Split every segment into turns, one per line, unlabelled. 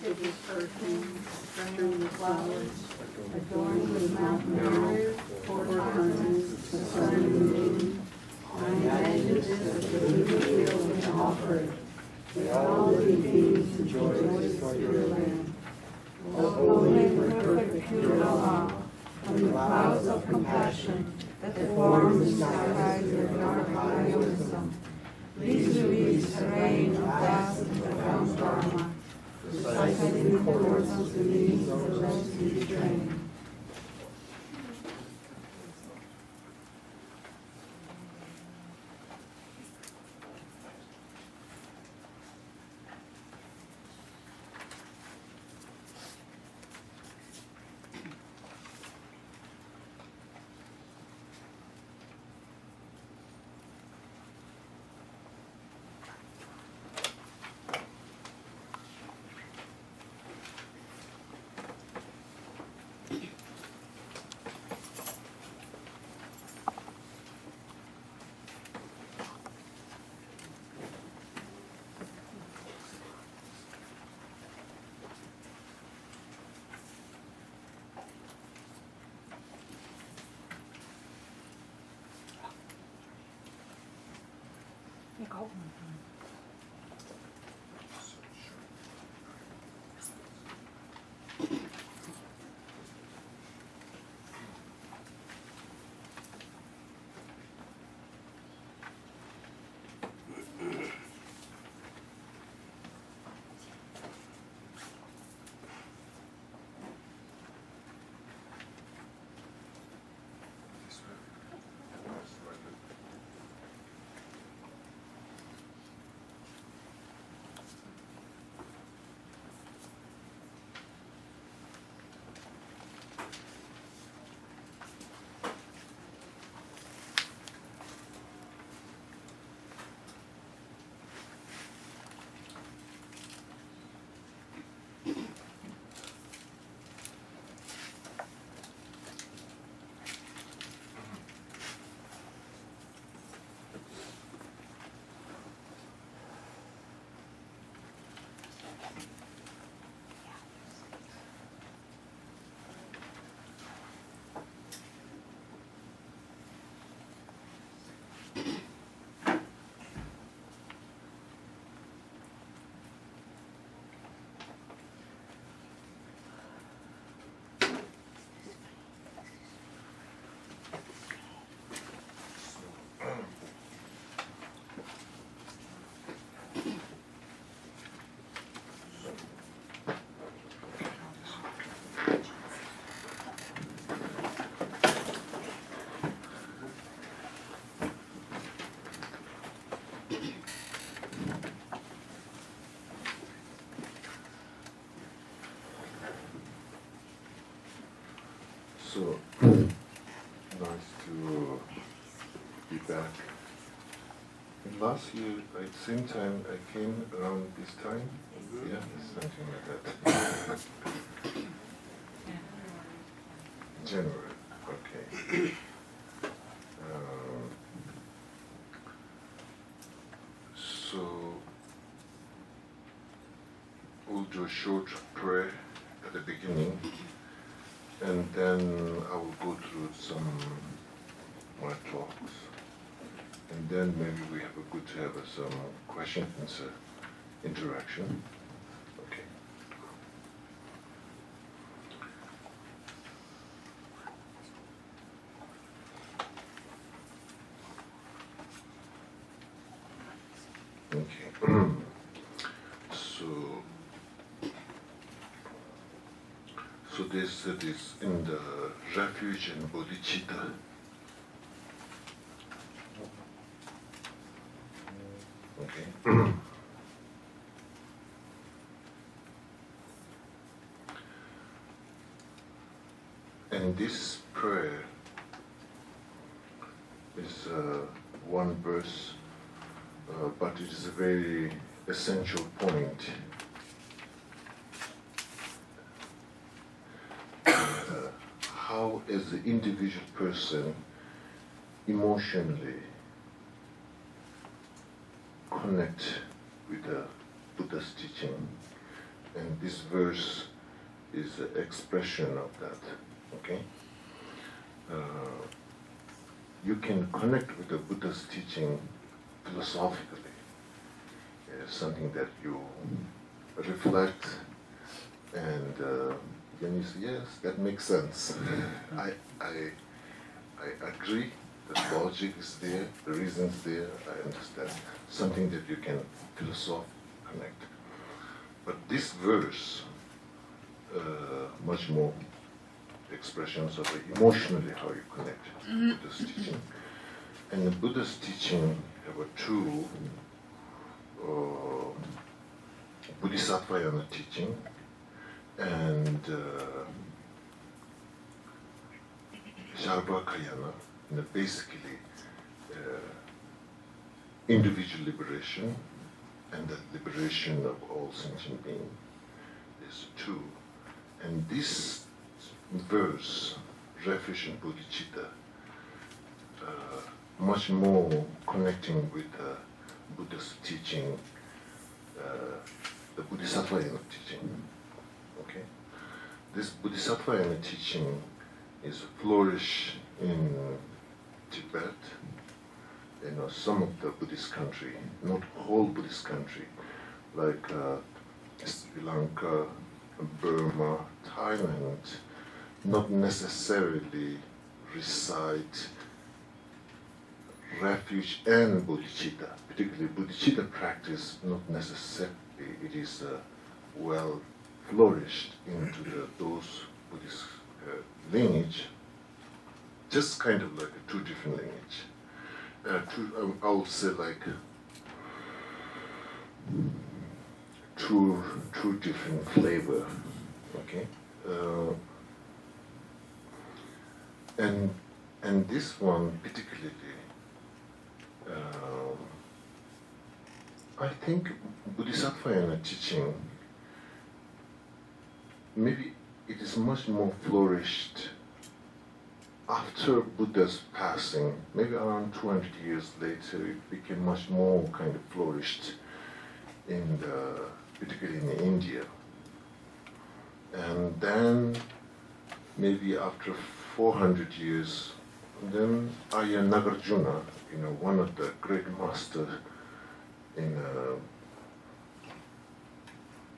planted with perfume, strewn with flowers, adorned with mountain mirrors, four continents, the sun and the moon. I imagine this as the living field and offered, with all living beings rejoice for your land. O holy and perfect pure Allah, from the clouds of compassion that form the skies of dark high wisdom, please release the rain of vast and profound Dharma, recited in accordance with the needs of those who train.
So, nice to be back. And last year, at the same time, I came around this time. Yeah, something like that. January, okay. So, we'll do a short prayer at the beginning. And then I will go through some more talks. And then maybe we have a good to have some question and answer interaction. Okay. Okay. So this is in the refuge in bodhicitta. Okay. And this prayer is one verse, but it is a very essential point. How, as the individual person, emotionally connect with the Buddha's teaching, and this verse is an expression of that. Okay? You can connect with the Buddha's teaching philosophically. It's something that you reflect, and then you say, yes, that makes sense. I agree. The logic is there, the reason's there, I understand. Something that you can philosophically connect. But this verse, much more expressions of emotionally how you connect to Buddha's teaching. And the Buddha's teaching have two Bodhisattvayana teaching and Sarvakayana, basically individual liberation and the liberation of all sentient beings. There's two. And this verse, Refuge and Bodhicitta, much more connecting with Buddha's teaching, the Bodhisattvayana teaching. Okay? This Bodhisattvayana teaching is flourished in Tibet, some of the Buddhist country, not whole Buddhist country, like Sri Lanka, Burma, Thailand, not necessarily recite refuge and bodhicitta, particularly bodhicitta practice, not necessarily it is well flourished into those Buddhist lineage, just kind of like two different lineage. I would say like two different flavor, okay? And this one particularly, I think Bodhisattvayana teaching, maybe it is much more flourished after Buddha's passing, maybe around 200 years later, it became much more kind of flourished particularly in India. And then maybe after 400 years, then Ayya Nagarjuna, one of the great masters in,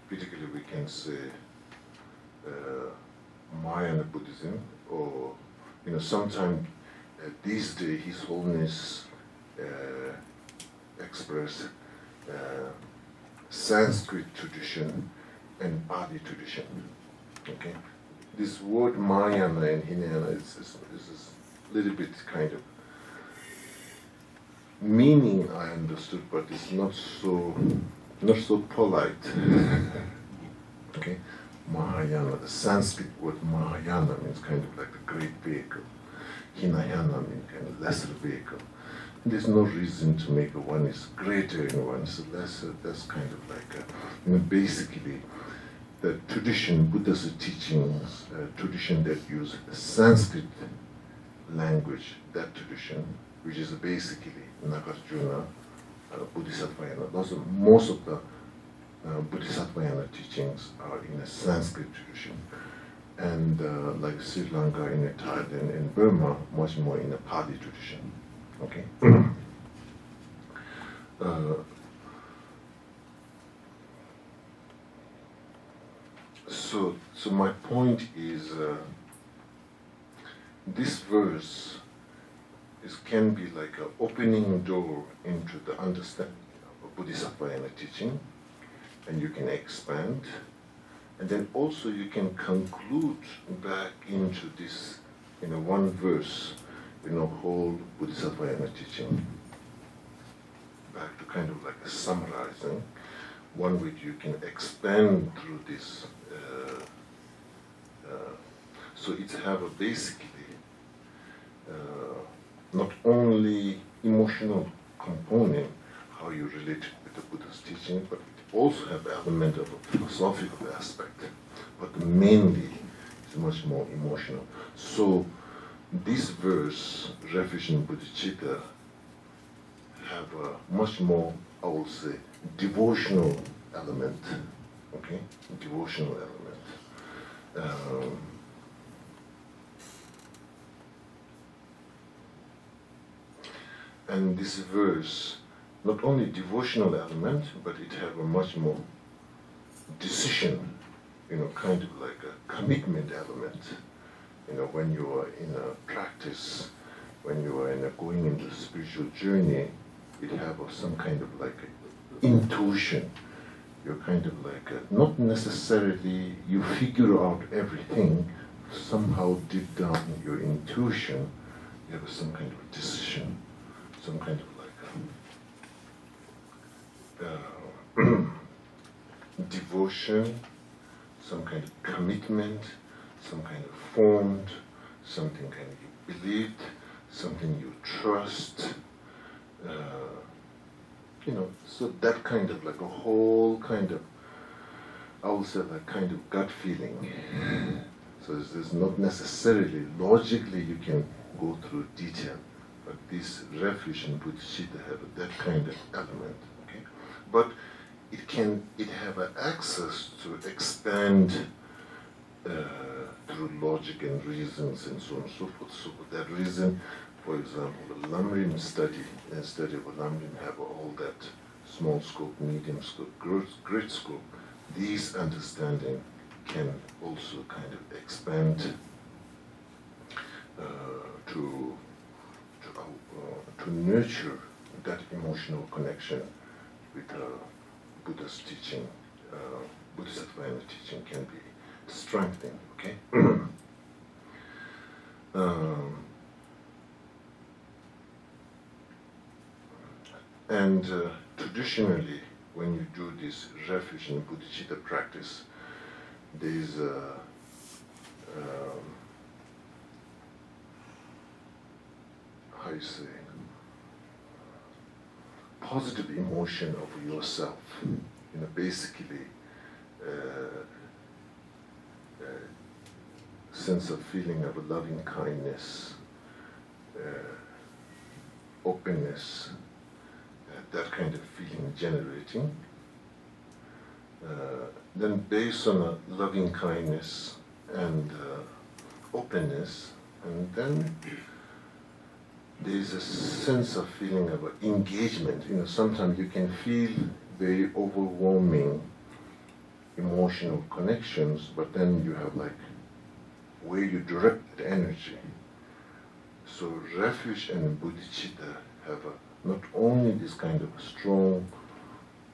particularly we can say, Mahayana Buddhism, or sometime these days His Holiness expressed Sanskrit tradition and Pali tradition. Okay, this word Mahayana and Hinayana is a little bit kind of meaning I understood, but it's not so polite. Okay. Mahayana, the Sanskrit word Mahayana means kind of like a great vehicle. Hinayana means kind of lesser vehicle. There's no reason to make one is greater and one is lesser. That's kind of like basically the tradition, Buddha's teachings, tradition that use Sanskrit language, that tradition, which is basically Nagarjuna, Bodhisattvayana. Those are most of the Bodhisattvayana teachings are in a Sanskrit tradition, and like Sri Lanka, in Thailand, and Burma, much more in a Pali tradition. Okay. So my point is, this verse can be like an opening door into the understanding of Bodhisattvayana teaching. And you can expand, and then also you can conclude back into this, one verse, whole Bodhisattvayana teaching, back to kind of like a summarizing, one which you can expand through this. So it have a basically not only emotional component, how you relate with the Buddha's teaching, but also have element of a philosophical aspect, but mainly it's much more emotional. So this verse, Refuge and Bodhicitta, have a much more, I would say, devotional element. okay, devotional element. And this verse, not only devotional element, but it have a much more decision, kind of like a commitment element. When you are in a practice, when you are going into a spiritual journey, it have some kind of like intuition. You're kind of like not necessarily you figure out everything. Somehow deep down in your intuition, you have some kind of decision, some kind of like devotion, some kind of commitment, some kind of formed, something kind of you believed, something you trust, so that kind of like a whole kind of, I would say like kind of gut feeling. So there's not necessarily, logically you can go through detail, but this refuge and bodhicitta have that kind of element, okay? But it have access to expand through logic and reasons and so on and so forth. So for that reason, for example, the Lamrim study of Lamrim have all that small scope, medium scope, great scope. These understanding can also kind of expand to nurture that emotional connection with Buddha's teaching. Bodhisattva teaching can be strengthened, okay? And traditionally, when you do this refuge and bodhicitta practice, there is how you say, positive emotion of yourself. Basically, sense of feeling of a loving kindness, openness, that kind of feeling generating. Then based on a loving kindness and openness, and then there's a sense of feeling of engagement. Sometimes you can feel very overwhelming emotional connections, but then you have like where you direct the energy. So refuge and bodhicitta have not only this kind of strong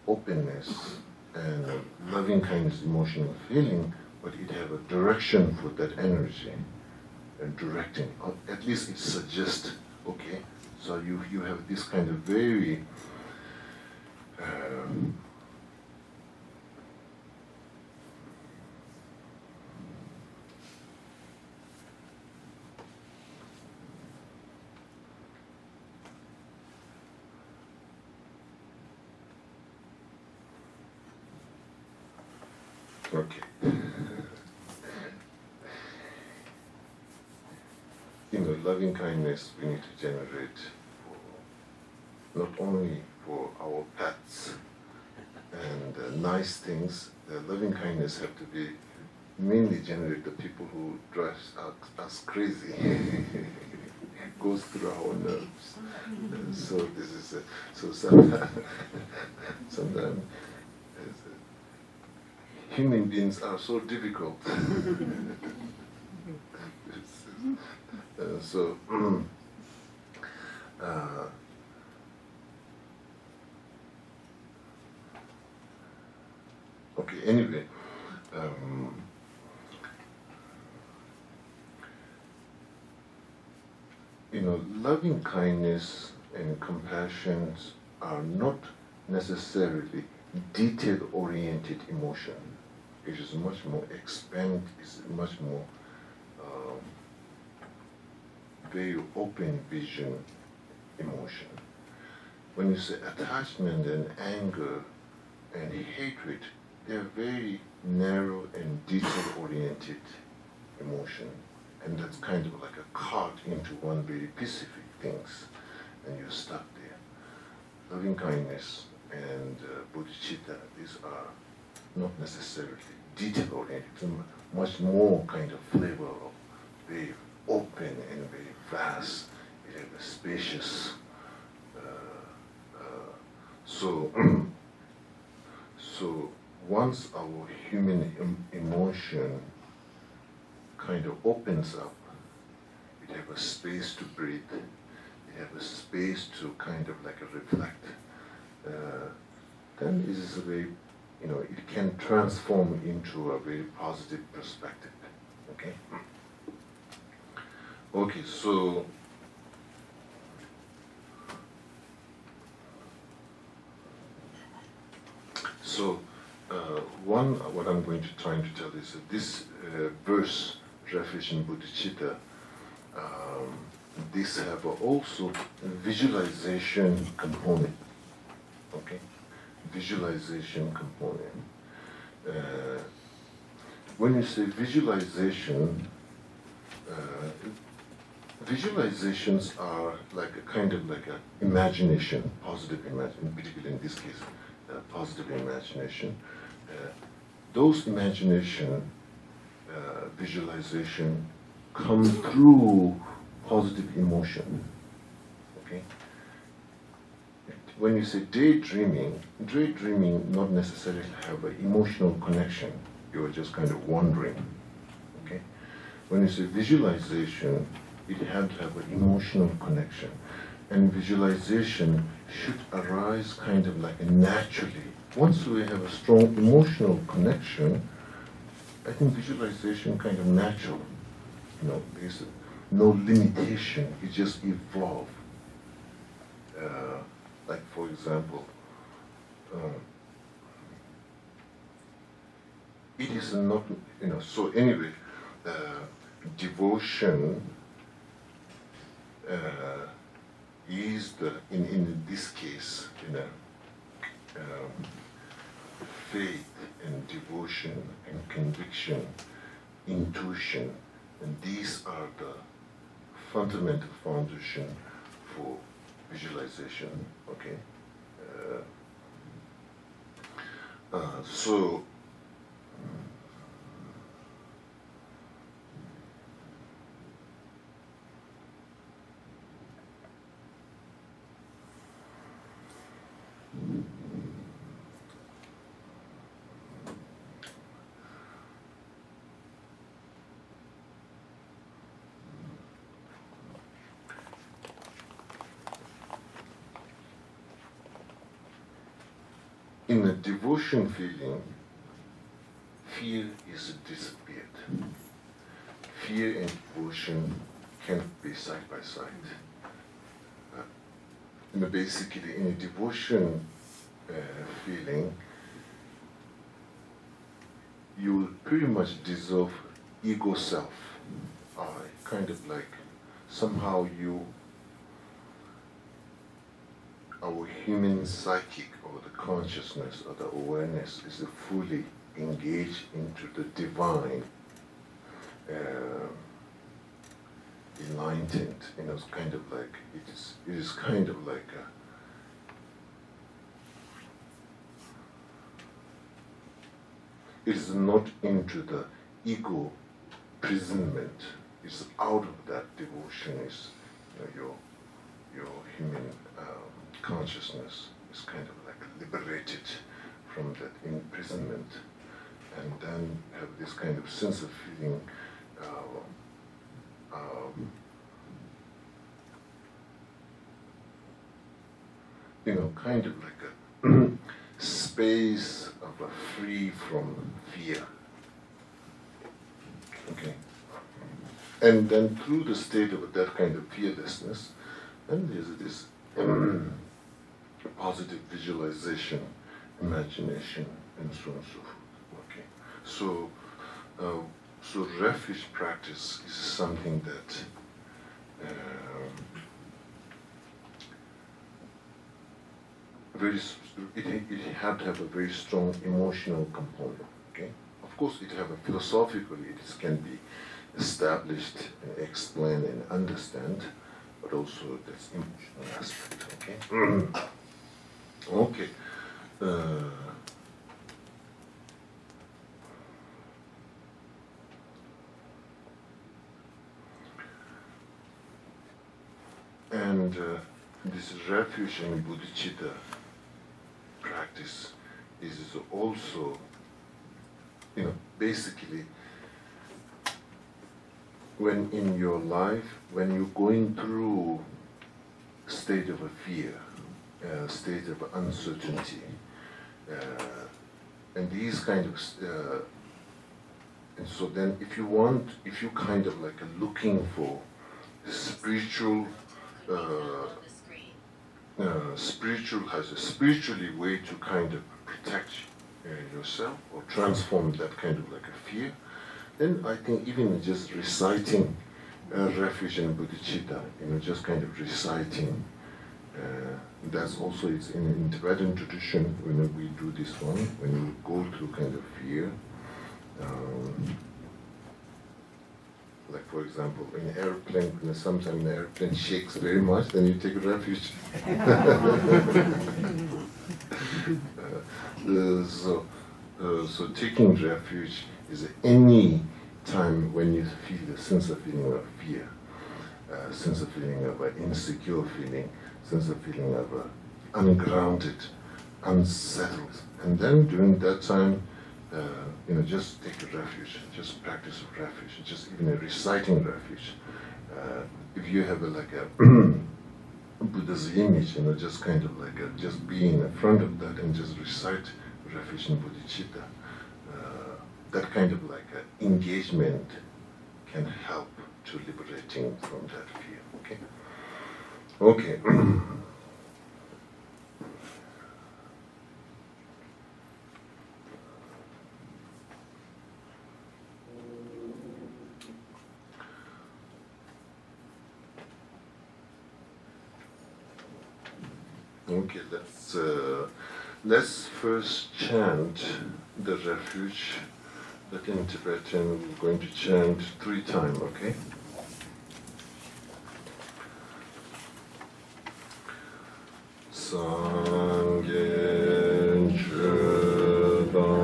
openness and loving kindness emotional feeling, but it have a direction for that energy and directing. At least it suggests, okay, so you have this kind of very okay. Loving kindness we need to generate not only for our pets and nice things. The loving kindness have to be mainly generate the people who drive us crazy. Goes through our nerves. So this is so sometimes human beings are so difficult. So okay, anyway, loving kindness and compassion are not necessarily detail-oriented emotion. It is much more it's much more very open vision emotion. When you say attachment and anger and hatred, they're very narrow and detail-oriented emotion. And that's kind of like a caught into one very specific things, and you're stuck there. Loving kindness and bodhicitta, these are not necessarily detail-oriented, much more kind of flavor of very open and very vast, very spacious. So, so once our human emotion kind of opens up, it have a space to breathe, it have a space to kind of like reflect, then it is a very, it can transform into a very positive perspective. Okay? Okay, so what I'm going to try to tell is that this verse, refuge in bodhicitta, this have also a visualization component. Okay, visualization component. When you say visualization, visualizations are like a kind of like a imagination, positive imagination, particularly in this case, positive imagination. Those imagination, visualization come through positive emotion. Okay. When you say daydreaming not necessarily have an emotional connection. You are just kind of wandering. Okay. When you say visualization, it had to have an emotional connection, and visualization should arise kind of like naturally. Once we have a strong emotional connection, I think visualization kind of natural. There's no limitation. It just evolves. Like for example, it is not, so anyway, devotion is in this case, faith and devotion and conviction, intuition, and these are the fundamental foundation for visualization. Okay, so in a devotion feeling, fear is disappeared. Fear and devotion can't be side by side. Basically, in a devotion feeling, you will pretty much dissolve ego self. Kind of like somehow our human psychic or the consciousness or the awareness is fully engaged into the divine, enlightened. It's kind of like it is kind of like it is not into the ego imprisonment. It's out of that devotion. Is your human consciousness is kind of like liberated from that imprisonment, and then have this kind of sense of feeling kind of like a space of a free from fear. Okay. And then through the state of that kind of fearlessness, then there's this positive visualization, imagination, and so on and so forth. Okay. So refuge practice is something that it had to have a very strong emotional component. Okay. Of course, it have a philosophically it can be established, explained, and understand, but also this emotional aspect. Okay. Okay. this refuge and bodhicitta practice is also, basically, when in your life, when you're going through a state of a fear, a state of uncertainty, and these kind of, and so then if you kind of like looking for spiritual, has a spiritually way to kind of protect yourself or transform that kind of like a fear, then I think even just reciting refuge and bodhicitta, just kind of reciting, that's also, it's in Tibetan tradition, when we do this one, when you go through kind of fear, like for example, in an airplane, sometimes the airplane shakes very much, then you take refuge. So taking refuge is any time when you feel a sense of feeling of fear, sense of feeling of an insecure feeling, sense of feeling of ungrounded, unsettled. And then during that time, just take a refuge, just practice a refuge, just even a reciting refuge. If you have like a Buddha's image, just kind of like just being in front of that and just recite refuge and bodhicitta, that kind of like engagement can help to liberating from that fear. Okay. Okay. Okay, let's first chant the refuge that in Tibetan we're going to chant 3 times, okay? Sangye Chödang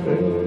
Thank you.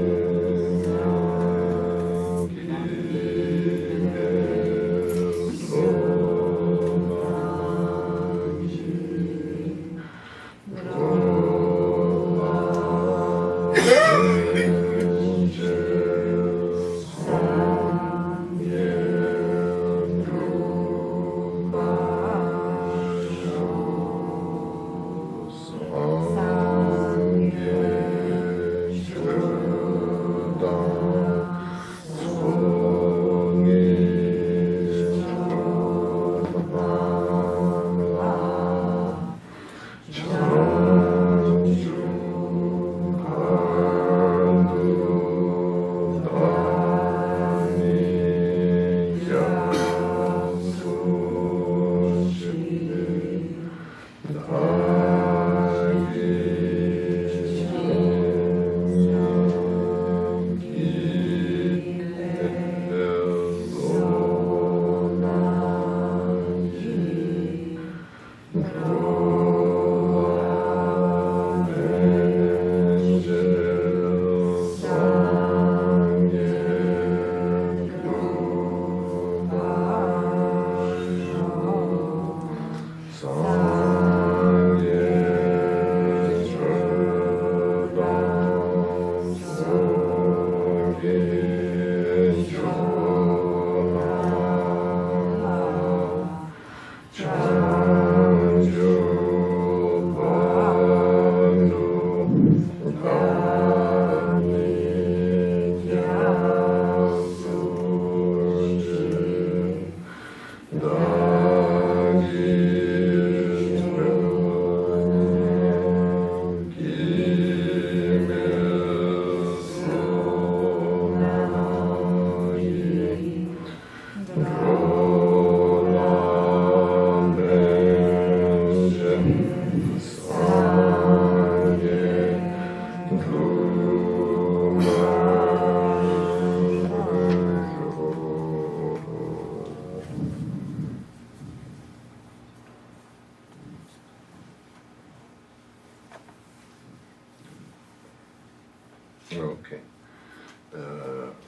Okay.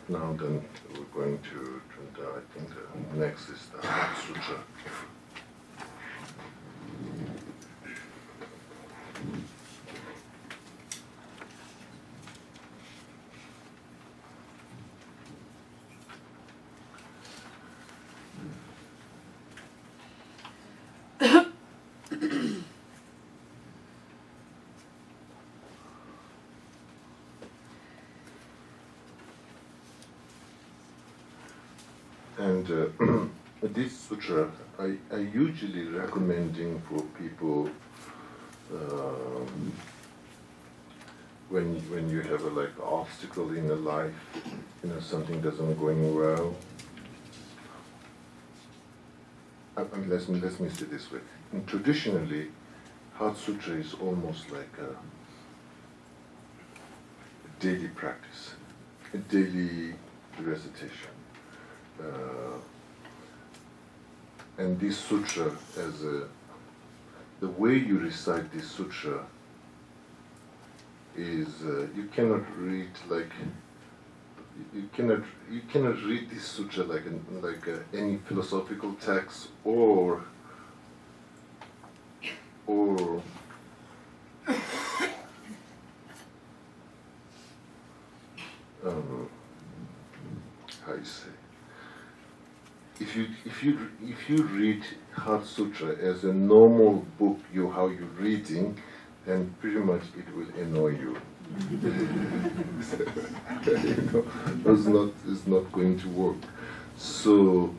Now then, we're going to I think the next is the Heart Sutra. And this sutra, I usually recommending for people when you have a like obstacle in a life, something doesn't going well. I mean, let me say this way. And traditionally, Heart Sutra is almost like a daily practice, a daily recitation. And this sutra, the way you recite this sutra is you cannot read like you cannot read this sutra like any philosophical text or how you say. If you read Heart Sutra as a normal book, how you're reading, then pretty much it will annoy you. It's not going to work. So,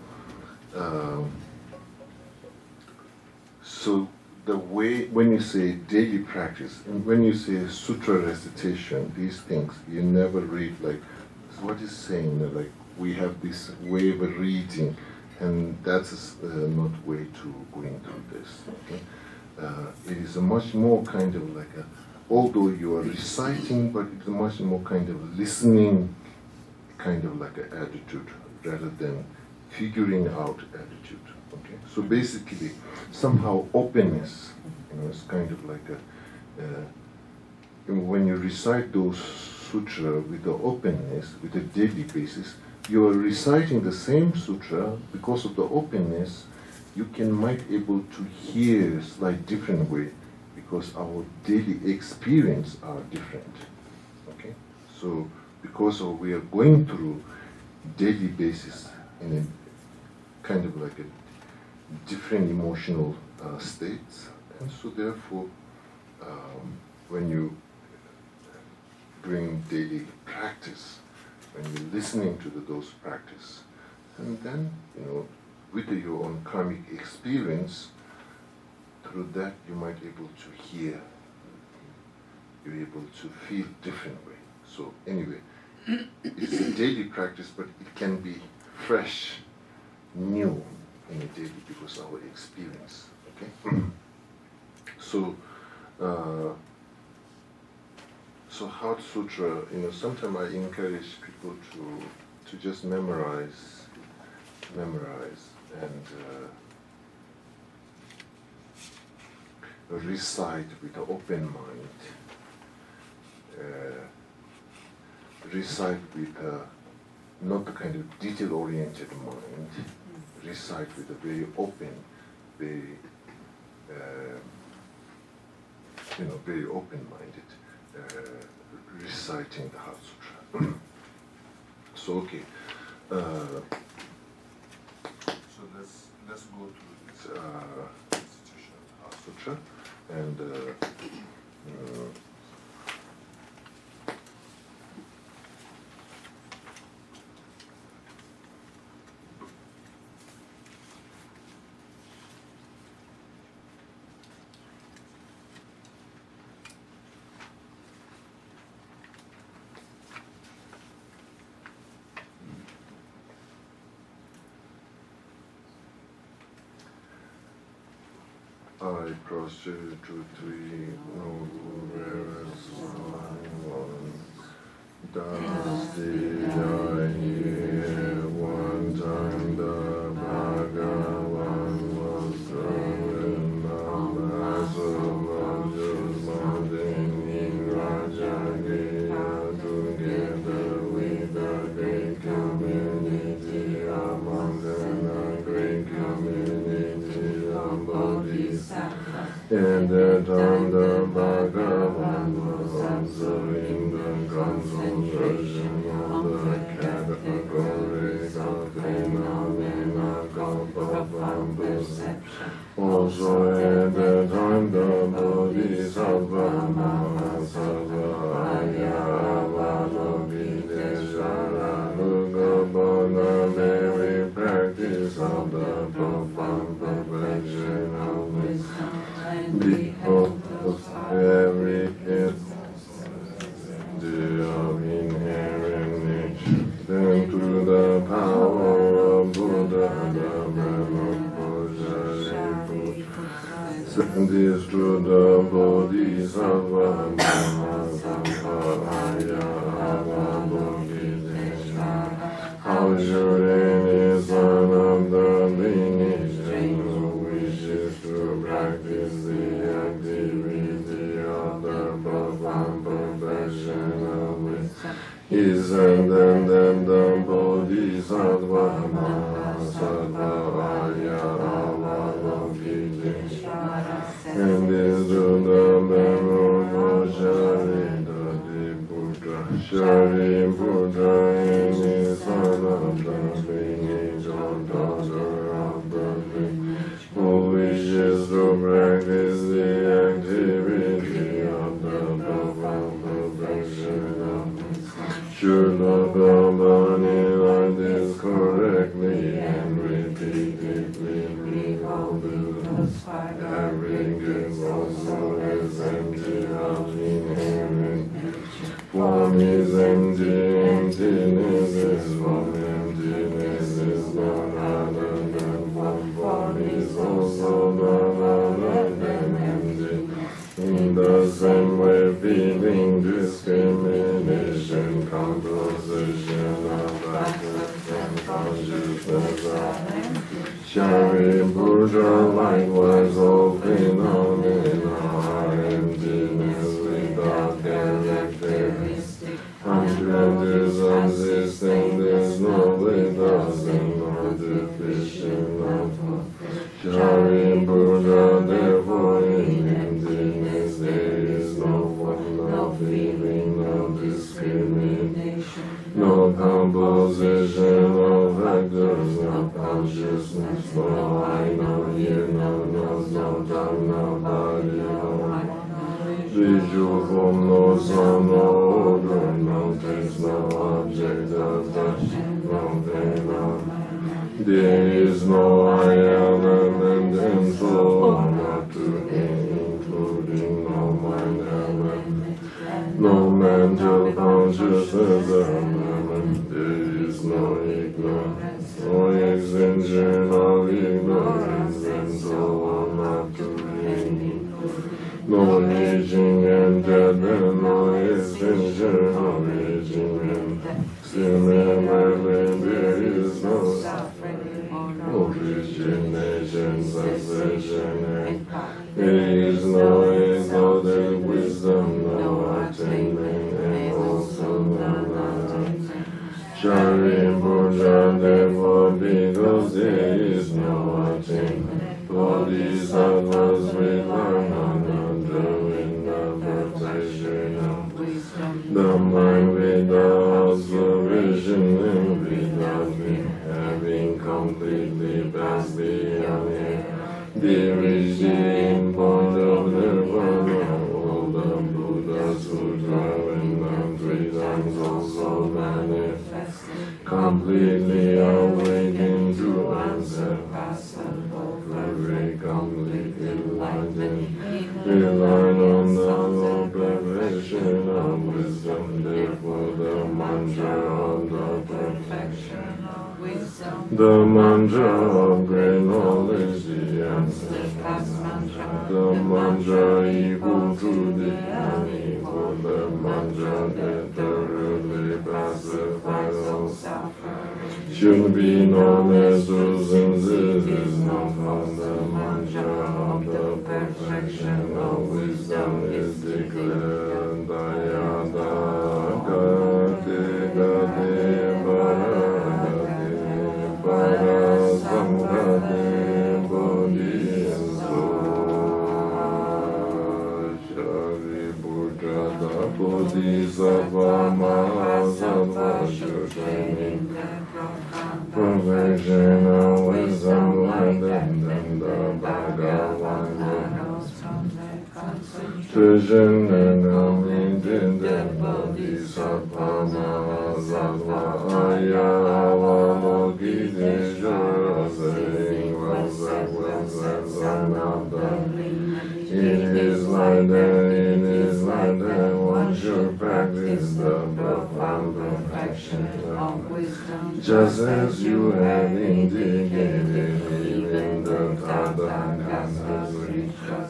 so the way when you say daily practice and when you say sutra recitation, these things you never read like what is saying like. We have this way of reading, and that's not way to going through this. Okay? It is a much more kind of like although you are reciting, but it's a much more kind of listening, kind of like an attitude rather than figuring out attitude. Okay? So basically, somehow openness, it's kind of like when you recite those sutra with the openness, with a daily basis. You are reciting the same sutra because of the openness. You might able to hear slight different way because our daily experience are different. Okay, so because we are going through daily basis in a kind of like a different emotional states, and so therefore, when you bring daily practice. When you're listening to those practice, and then with your own karmic experience, through that you might be able to hear, you're able to feel different way. So anyway, it's a daily practice, but it can be fresh, new in a daily because of our experience. Okay, so. So Heart Sutra, sometimes I encourage people to just memorize, and recite with an open mind, recite with not the kind of detail-oriented mind, recite with a very open, very, very open-minded. Reciting the Heart Sutra. So okay, so let's go through this recitation of the Heart Sutra, and I prostrate to three noble bearers one. Thus did I hear one time the Bhagavan was growing up as a larger mountain in Rajagriya to In the time the Bhagavan was observing the concentration of the category of phenomena called perception. Also at the time the Bodhisattva Mahasattva Ayavaloviteshvara Bhagavana very practice of the profound perfection of wisdom. Because every of inherent nature, then through the power of Buddha, the Rinpoche, send this to the Bodhisattva, Mahasattva, Ayavaloviteshvara. How should any son of the lineage who wishes to practice the activity of the profound perfection of wisdom is and then the Bodhisattva Mahasattva Ayavaloviteshvara and is to the Venerable Shariputra in his son of the lineage or daughter of the lineage who wishes to practice the activity of the profound perfection of wisdom should not accompany like this correctly and repeatedly behold having given also is empty of inherent form is empty, emptiness is form, emptiness is none other than form is also none other than empty. In the same way, feeling, discrimination, composition of practice and consciousness are Shariputra, likewise all phenomena are emptiness without characteristic. Unpredicted, existing, there's no without and no deficient of Shariputra, therefore in emptiness there is no form, no feeling, no discrimination, no composition, no factors, no consciousness, no eye, no ear, no nose, no tongue, no body, no visual form, no sound, no odor, no taste, no object of touch, no pain, no. There is no I element and so on, not to including no mind element, no mental consciousness element. There is no ignorance, no extension of ignorance and so on, not to include. No aging and death and no extension of aging and similarly there is no origination, succession and there is no exalted wisdom, no attainment and also no knowledge. Shariputra, therefore, because there is no attainment, Bodhisattvas rely on in the perfection of wisdom. The mind without observation and without having completely passed beyond it. There is the end point of nirvana. All the Buddhas who travel them 3 times also manifested, completely awakened to unsurpassable glory, completely enlightened, relying on the perfection of wisdom. Therefore, the mantra of the perfection of wisdom, the mantra of great knowledge, the unsurpassed mantra, the mantra equal to the unequal, the mantra that thoroughly pacifies all suffering, should be known as true since it is not from the mantra of the perfection of wisdom is declared. Dayada gati gati paragati parasamgati bodhisattva.
demonstrating the profound
perfection of wisdom
like
and
that
then the Bhagavan
arose from the concentration
Vision and coming
the
in the Bodhisattva Mahasattva Aya Avalokiteshvara saying it is like that, it is like that, one should practice the profound perfection of wisdom, just as you have indicated, even the Tathagata,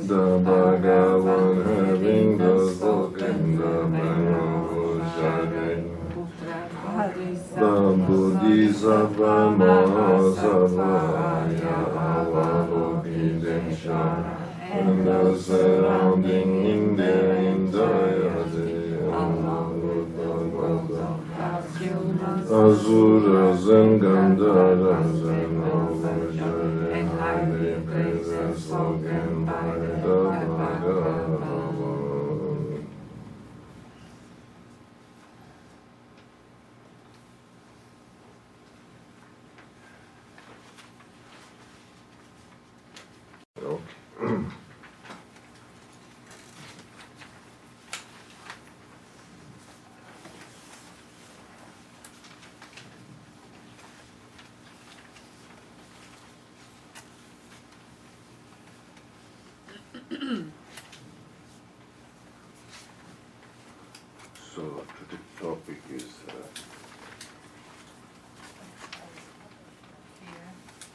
the Bhagavan having the spoken, the Brahma the Bodhisattva Mahasattva Avalokiteshvara and the surrounding India entirety Asuras and Gandharas and Avajara and highly praises spoken by the Bhagavan. So the topic is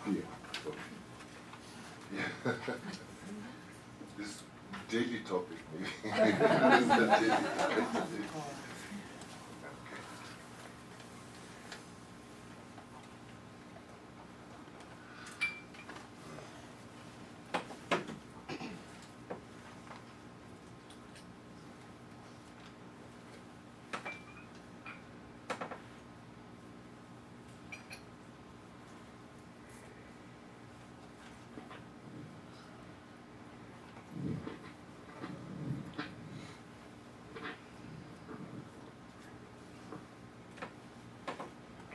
fear. Yeah. This daily topic, maybe. This is the daily topic.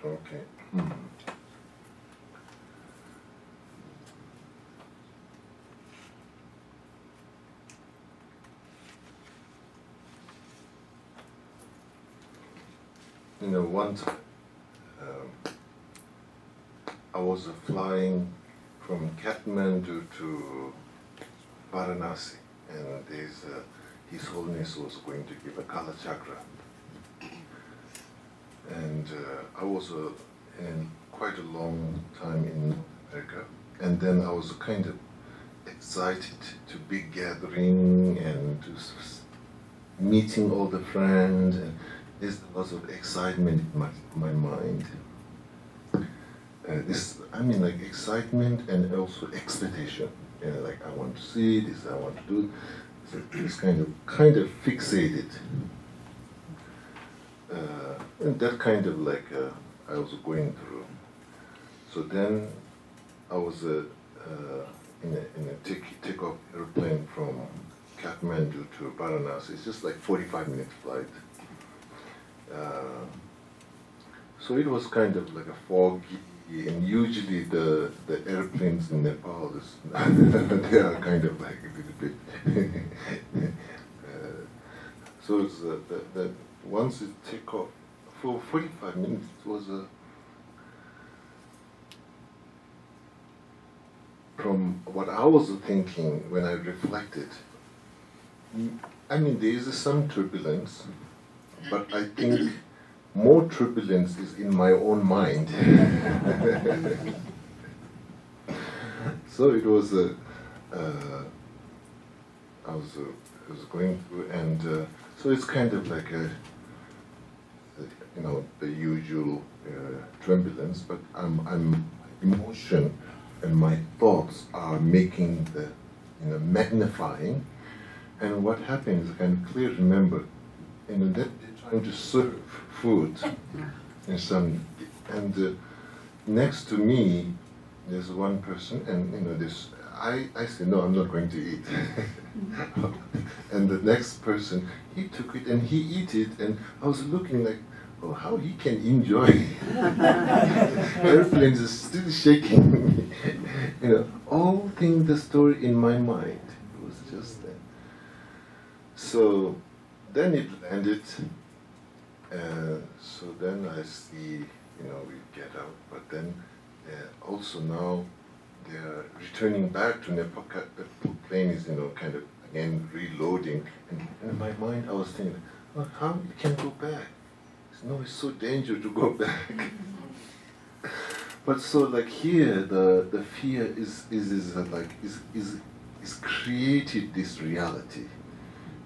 Okay. You know, one time I was flying from Kathmandu to Varanasi, and His Holiness was going to give a Kala Chakra. And I was in quite a long time in America, and then I was kind of excited to big gathering and to meeting all the friends, and there's lots of excitement in my mind. Like excitement and also expectation. You know, like I want to see this, I want to do. So it's kind of fixated. And that kind of like I was going through. So then I was in a take-off airplane from Kathmandu to Varanasi. It's just like 45-minute flight. So it was kind of like a foggy, and usually the airplanes in Nepal they are kind of like a little bit. So it's that once it take off for 45 minutes, it was from what I was thinking when I reflected. I mean, there is some turbulence, but I think more turbulence is in my own mind. So it was I was going through, and so it's kind of like the usual turbulence, but I'm emotion and my thoughts are making the magnifying, and what happens, I can clearly remember, that they're trying to serve food in some, and next to me there's one person, and this I said, no, I'm not going to eat. And the next person, he took it and he ate it, and I was looking like, oh, how he can enjoy airplanes is still shaking. All thing the story in my mind. It was just that. So then it landed. So then I see, we get out. But then also now they're returning back to Nepal. The plane is, kind of again reloading. And in my mind, I was thinking, well, how you can go back? It's so dangerous to go back. But so like here, the fear is created this reality.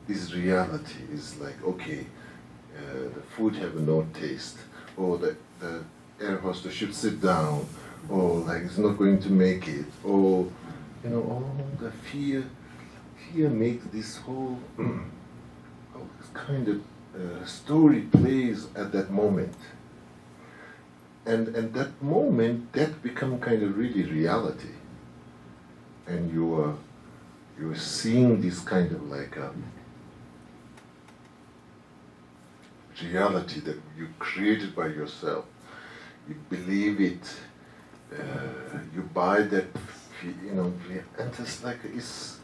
This reality is like, okay, the food have no taste, or the air hostess should sit down, or like it's not going to make it, or all the fear makes this whole this kind of story plays at that moment. And that moment, that become kind of really reality. And you're seeing this kind of like reality that you created by yourself. You believe it, you buy that, and it's like, it's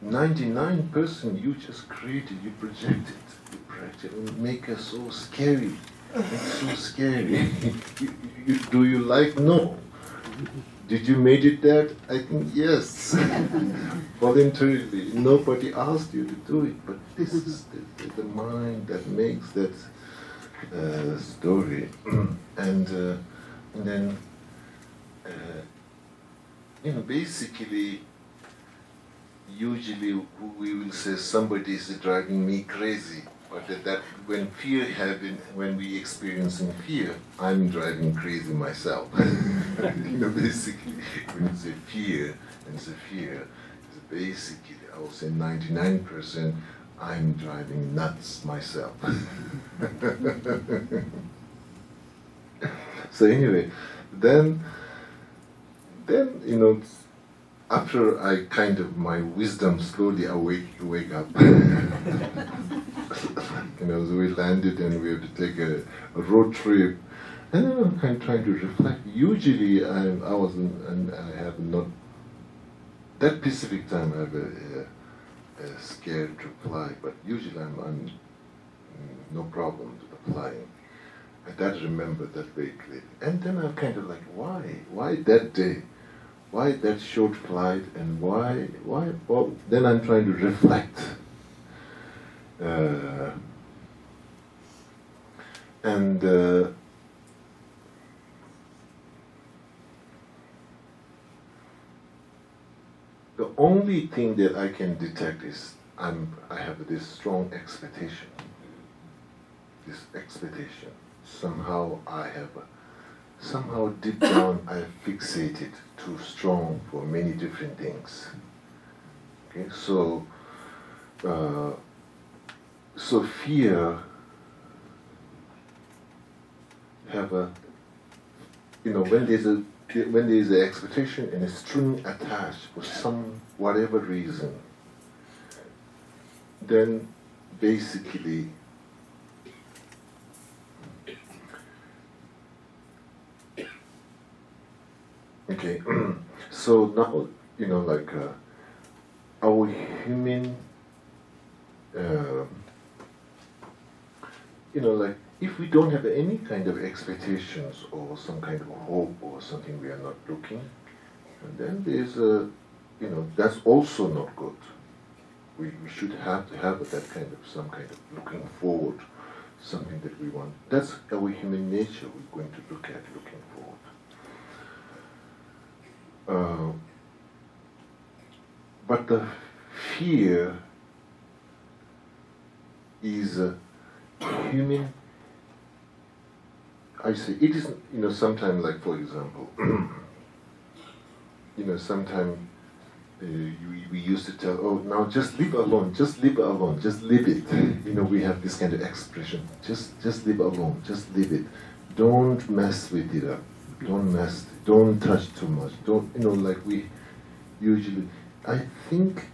99% you just created, you projected, and make us so scary. It's so scary. Do you like? No. Did you made it that? I think yes. Voluntarily. Nobody asked you to do it, but this is the mind that makes that story. And then, basically, usually we will say somebody is driving me crazy. But that when fear when we experiencing fear, I'm driving crazy myself. Basically, when you say fear, it's basically, I would say 99%, I'm driving nuts myself. So anyway, then after I kind of, my wisdom slowly wake up. So we landed and we had to take a road trip. And then I'm kind of trying to reflect. Usually I wasn't, and I have not, that specific time I have scared to fly, but usually I'm no problem to the flying. I don't remember that very clearly. And then I'm kind of like, why that day? Why that short flight, and why? Well, then I'm trying to reflect. The only thing that I can detect is I have this strong expectation. This expectation. Somehow deep down I fixated too strong for many different things. Okay, so fear have when there's an expectation and a string attached for some whatever reason, then basically okay, so now our human if we don't have any kind of expectations or some kind of hope or something we are not looking, then there's that's also not good. We should have to have that kind of some kind of looking forward, something that we want. That's our human nature we're going to look at, looking forward. But the fear is human. I say it is, sometimes, like for example, sometimes we used to tell, oh, now just leave alone, just leave alone, just leave it. We have this kind of expression, just leave alone, just leave it. Don't mess with it up. Don't touch too much. Don't, like we usually, I think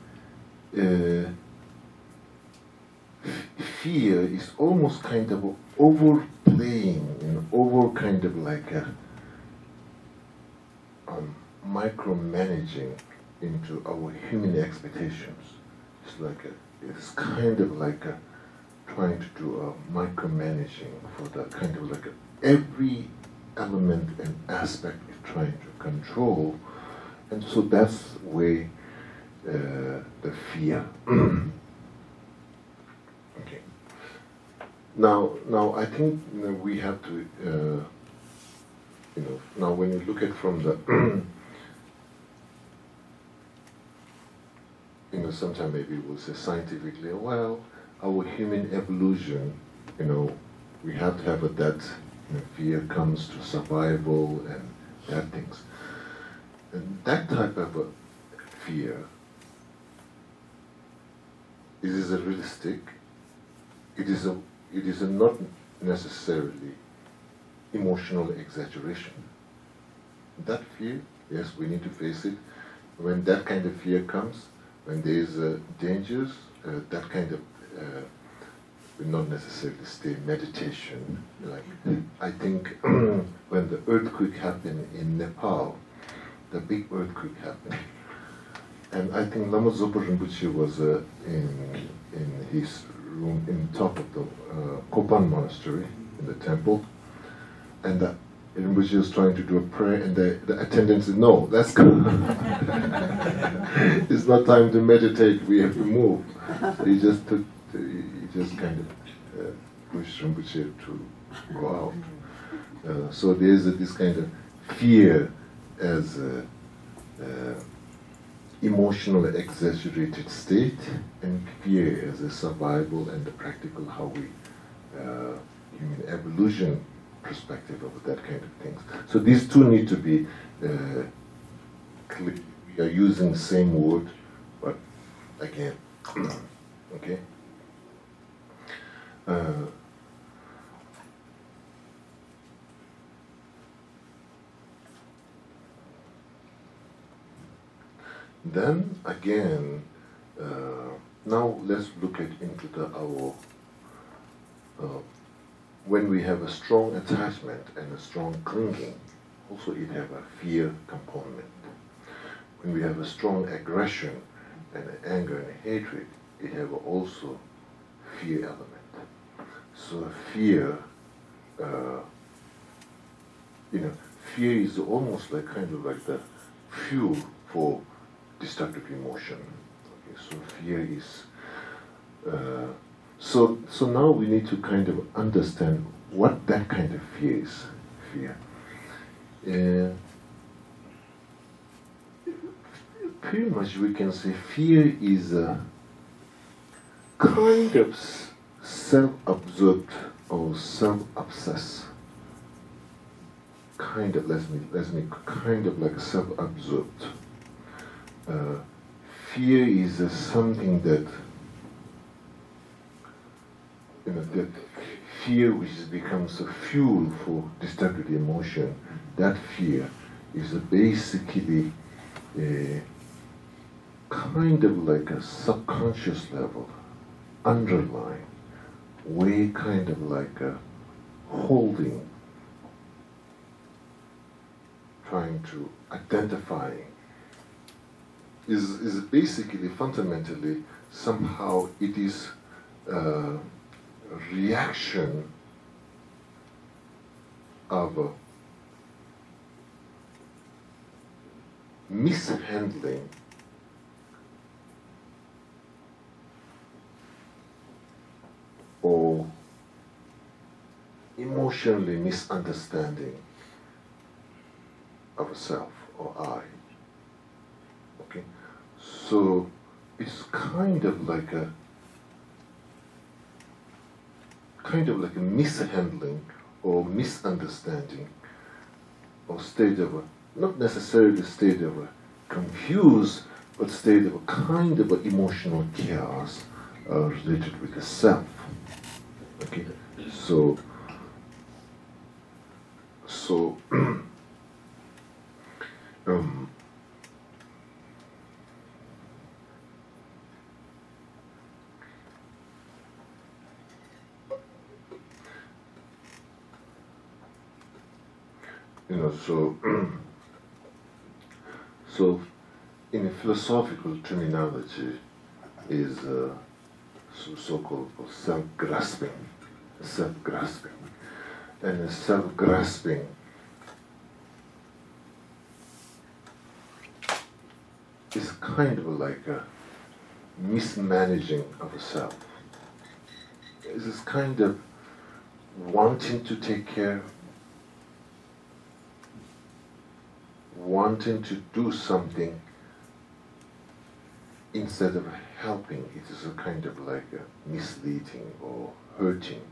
fear is almost kind of overplaying and over kind of like a micromanaging into our human expectations. It's kind of like a trying to do a micromanaging for the kind of like every element and aspect is trying to control, and so that's where the fear. Okay. Now I think we have to, now when you look at from the, sometimes maybe we'll say scientifically, well, our human evolution, we have to have that fear comes to survival and that things. And that type of a fear, it is a realistic, it is a not necessarily emotional exaggeration. That fear, yes, we need to face it. When that kind of fear comes, when there is dangers, that kind of will not necessarily stay meditation. Like I think when the earthquake happened in Nepal, the big earthquake happened, and I think Lama Zopa Rinpoche was in his room in top of the Kopan monastery in the temple, and Rinpoche was trying to do a prayer, and the attendant said, "No, let's go. It's not time to meditate. We have to move." So he just kind of pushed Rinpoche to go out. So there's this kind of fear as emotional exaggerated state, and fear as a survival and the practical how we human evolution perspective of that kind of things. So these two need to be clear. We are using the same word, but again, okay. Then again, now let's look at into our when we have a strong attachment and a strong clinging, also it have a fear component. When we have a strong aggression and anger and hatred, it have also fear element. So fear, fear is almost like kind of like the fuel for destructive emotion. Okay, so fear is. So now we need to kind of understand what that kind of fear is. Fear. Pretty much we can say fear is a kind of self-absorbed or self-obsessed. Kind of, let me kind of like self-absorbed. Fear is something that, that fear which becomes a fuel for destructive emotion. That fear is basically a kind of like a subconscious level, underlying, way kind of like a holding, trying to identify, is basically fundamentally somehow it is a reaction of a mishandling or emotionally misunderstanding of self or I. Okay? So it's kind of like a mishandling or misunderstanding or state of not necessarily state of confused, but state of a kind of emotional chaos related with the self. Okay, so So so in a philosophical terminology is so-called self-grasping, and self-grasping is kind of like a mismanaging of a self. It is kind of wanting to take care, wanting to do something instead of helping. It is a kind of like a misleading or hurting.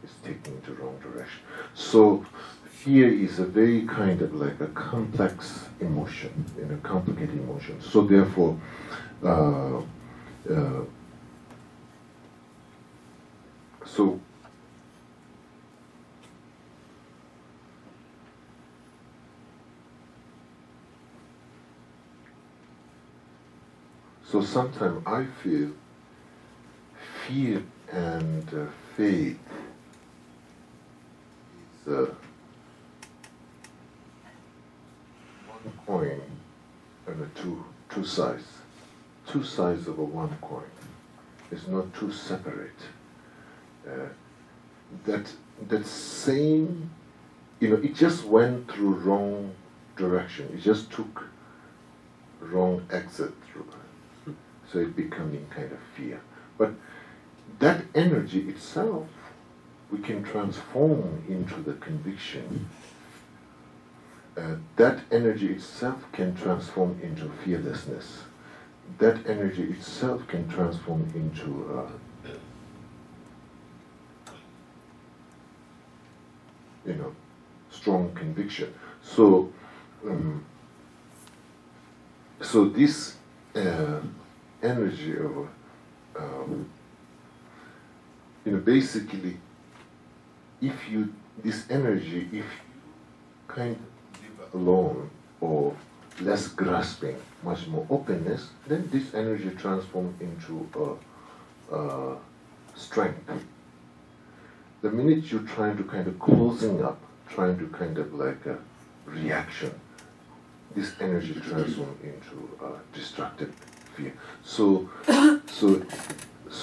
It's taking the wrong direction. So fear is a very kind of like a complex emotion, a complicated emotion. So therefore, so sometimes I feel fear and faith is one coin and two sides. Two sides of a one coin. It's not two separate. That same, it just went through wrong direction. It just took wrong exit through. So it becoming kind of fear. But that energy itself, we can transform into the conviction. That energy itself can transform into fearlessness. That energy itself can transform into strong conviction. So this energy of basically, this energy, if you kind of live alone or less grasping, much more openness, then this energy transforms into strength. The minute you're trying to kind of closing up, trying to kind of like a reaction, this energy transforms into destructive fear. So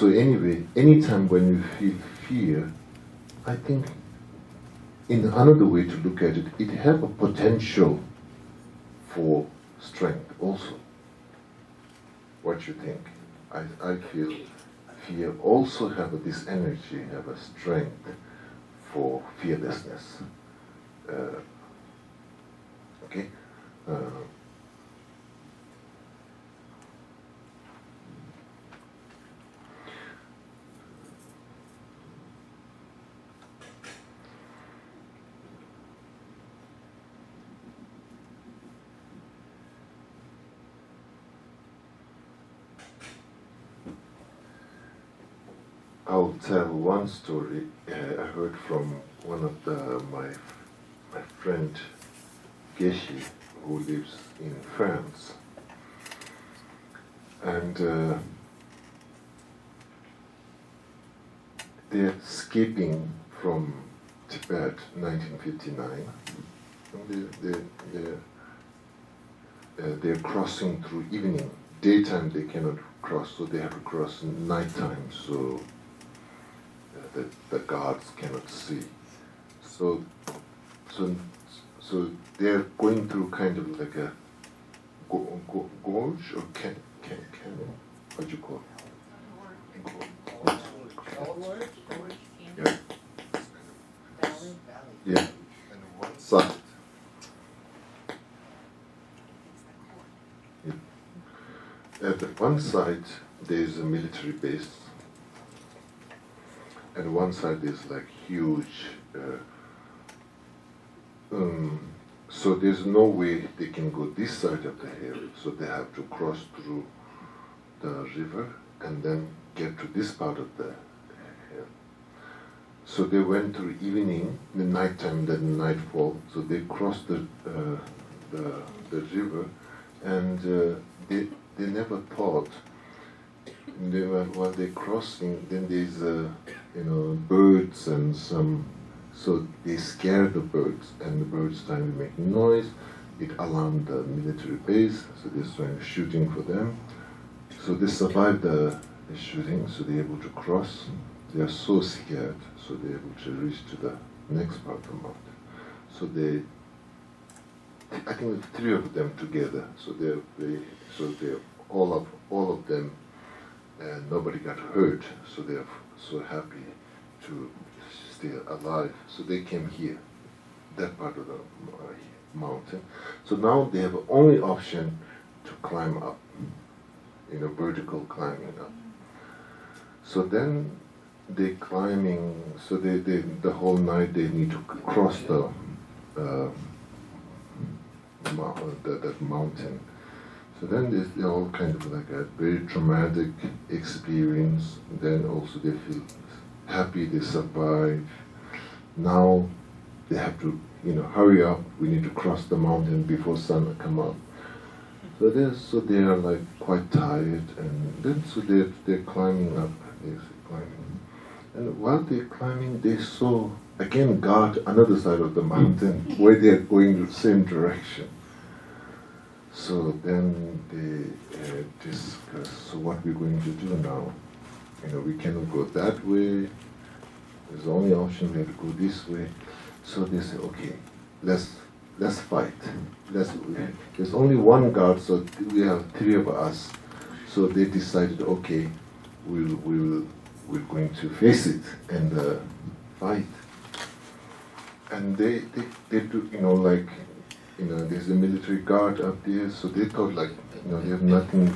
anyway, anytime when you feel fear, I think in another way to look at it, it has a potential for strength also. What you think? I feel fear also have this energy, have a strength for fearlessness. Okay? I'll tell one story I heard from one of my friend Geshe, who lives in France, and they're escaping from Tibet, 1959. And they're crossing through evening. Daytime they cannot cross, so they have to cross in nighttime. So the guards cannot see. So they're going through kind of like a gorge or canyon. What do you call it? Yeah. Yeah. And one side. Yeah. At the one side there's a military base. And one side is like huge, so there's no way they can go this side of the hill, so they have to cross through the river and then get to this part of the hill. So they went through evening, the nighttime, then nightfall, so they crossed the river, and they never thought. While they're crossing, then there's birds and some So they scare the birds, and the birds started making noise. It alarmed the military base, so they started shooting for them. So they survived the shooting, so they're able to cross. They are so scared, so they're able to reach to the next part of the mountain. So I think the three of them together. So they all of them, and nobody got hurt. So they're so happy to stay alive. So they came here, that part of the mountain. So now they have the only option to climb up, vertical climbing up. So then they climbing. So they the whole night they need to cross the that mountain. So then there's all kind of like a very traumatic experience. Then also they feel happy they survive. Now they have to, hurry up. We need to cross the mountain before sun come up. So they are like quite tired, and then so they're climbing up. They're climbing, and while they're climbing, they saw again God another side of the mountain where they're going the same direction. So then they discuss, so what we're going to do now. We cannot go that way. There's the only option, we have to go this way. So they say, okay, let's fight. There's only one God, so we have three of us. So they decided, okay, we're going to face it and fight. And they do, there's a military guard up there, so they thought like, they have nothing,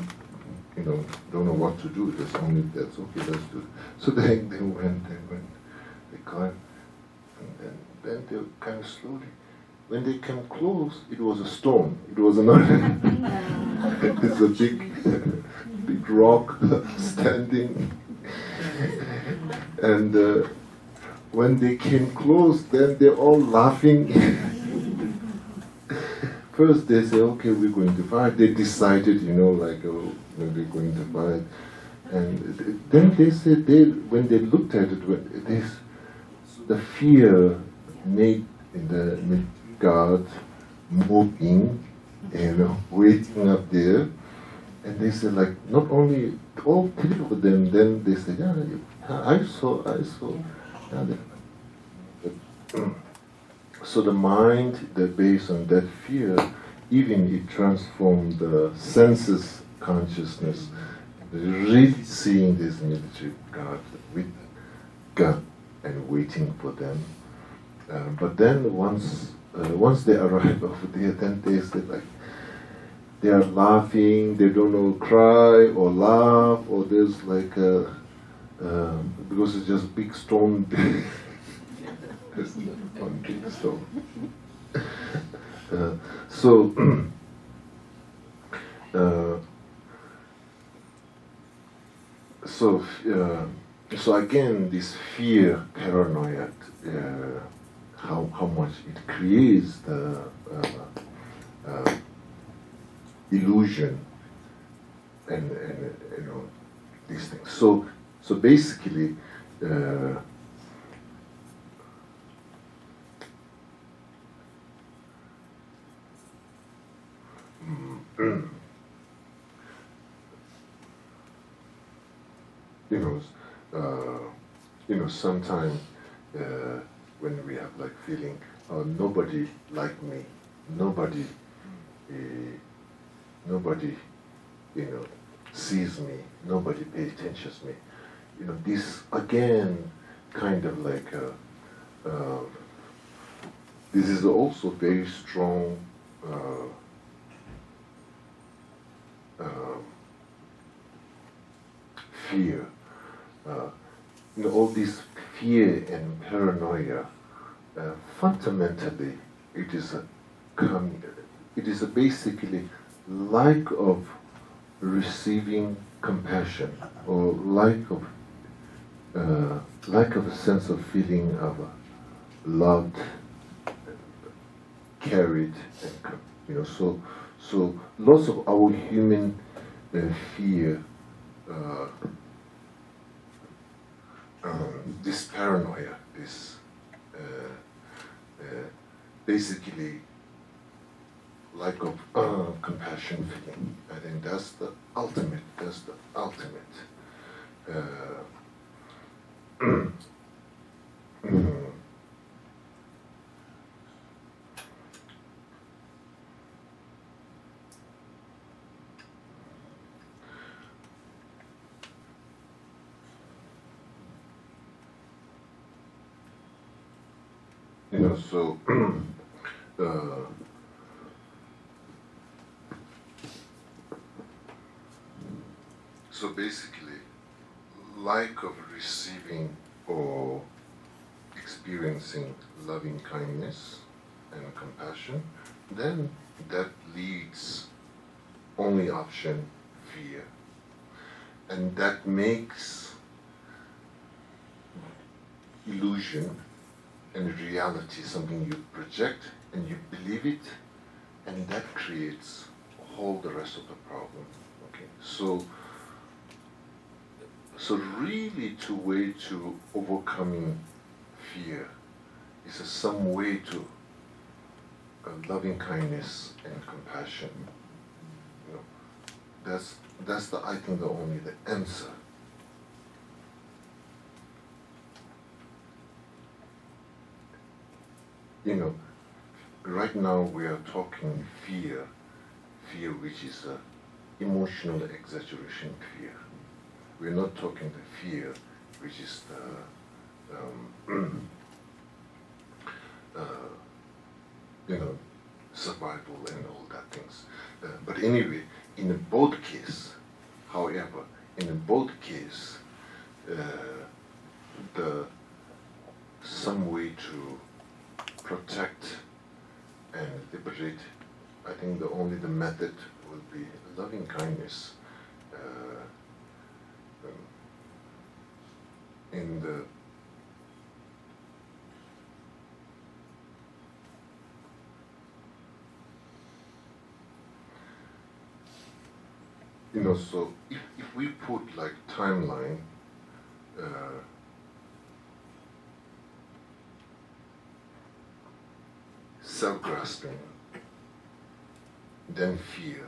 don't know what to do. There's only that's okay, let's do it. So they went, they climbed, and then they kind of slowly. When they came close, it was a stone. It was another. It's a big rock standing, and when they came close, then they're all laughing. First they say, okay, we're going to fight. They decided, oh, they're going to fight. And then they said, when they looked at it, the fear made God moving, waiting up there. And they said, like, not only all three of them, then they said, yeah, I saw. Yeah, so the mind, based on that fear, even it transformed the senses consciousness, really seeing this military guard with gun and waiting for them. But then once they arrive over there, then they say like, they are laughing, they don't know cry or laugh, or there's like because it's just big stone. There's one big stone. So again, this fear, paranoia, how much it creates the illusion and these things. So basically. Sometimes when we have like feeling, nobody like me, nobody sees me, nobody pays attention to me. This again, kind of like this is also very strong. Fear, all this fear and paranoia, fundamentally, it is a basically lack of receiving compassion, or lack of a sense of feeling of loved, carried, and so lots of our human fear. This paranoia, this basically lack of compassion feeling. I think that's the ultimate. So so basically, lack of receiving or experiencing loving kindness and compassion, then that leads only option fear, and that makes illusion and reality something you project and you believe it, and that creates all the rest of the problem. Okay, so really, the way to overcoming fear is some way to loving kindness and compassion. That's the, I think, only the answer. Right now we are talking fear which is emotional exaggeration fear. We're not talking the fear which is the survival and all that things. But anyway, in both cases, however, some way to protect and liberate, I think only the method will be loving kindness in the so if we put like timeline, self-grasping, then fear,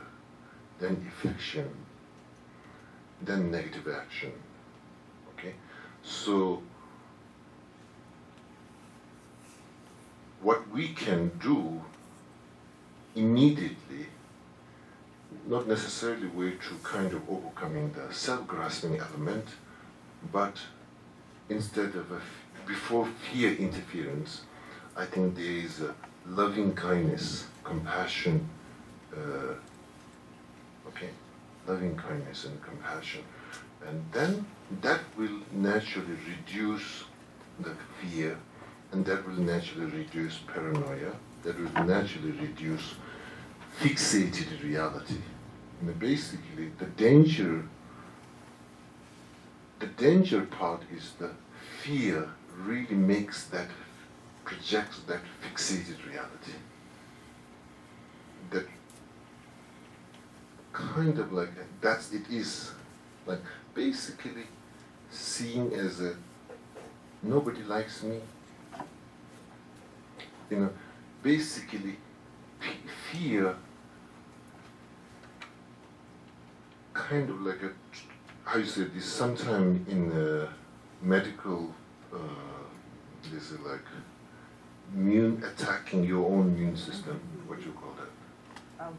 then affliction, then negative action. Okay? So what we can do immediately, not necessarily way to kind of overcoming the self-grasping element, but instead of before fear interference, I think there is a loving kindness, compassion, loving kindness and compassion. And then that will naturally reduce the fear, and that will naturally reduce paranoia, that will naturally reduce fixated reality. Basically, the danger part is the fear really makes that, projects that fixated reality. That kind of like, it is like basically seen as a nobody likes me. Basically fear kind of like how you say this, sometime in medical, this is like attacking your own immune system, what you call that?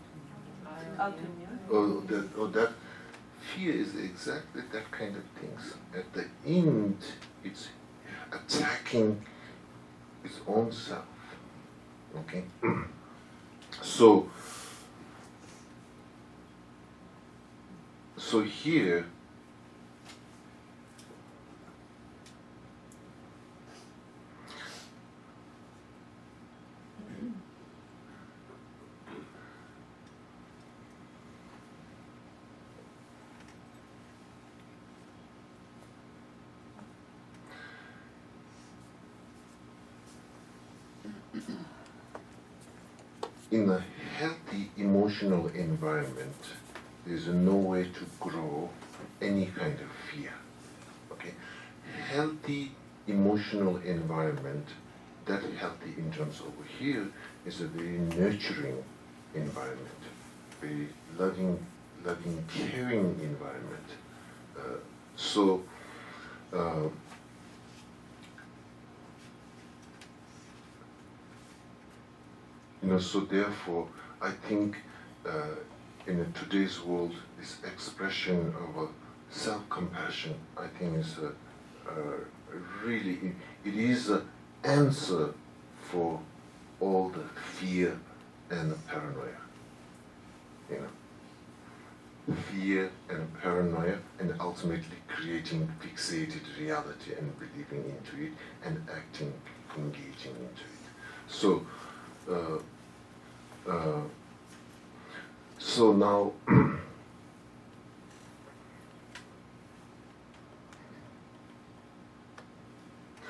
Autoimmune. That fear is exactly that kind of things. At the end, it's attacking its own self. Okay? So here, in a healthy emotional environment, there's no way to grow any kind of fear. Okay? Healthy emotional environment that healthy in terms over here is a very nurturing environment, very loving, caring environment. So therefore, I think in today's world, this expression of self-compassion, I think is really, it is an answer for all the fear and paranoia. Fear and paranoia, and ultimately creating fixated reality and believing into it and acting, engaging into it. So, so now,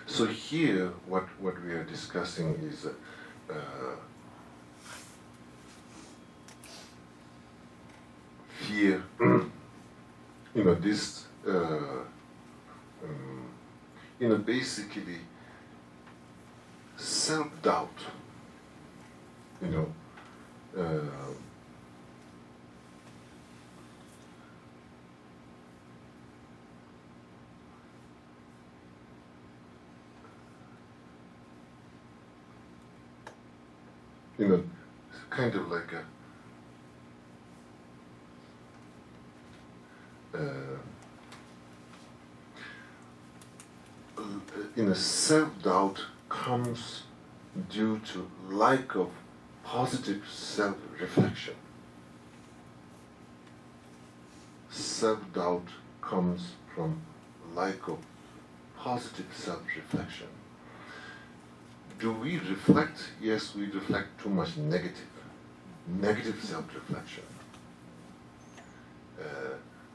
so here, what we are discussing is fear. This. Basically, self-doubt. Kind of like self-doubt comes due to lack of positive self-reflection. Self-doubt comes from lack of positive self-reflection. Do we reflect? Yes, we reflect too much negative self-reflection.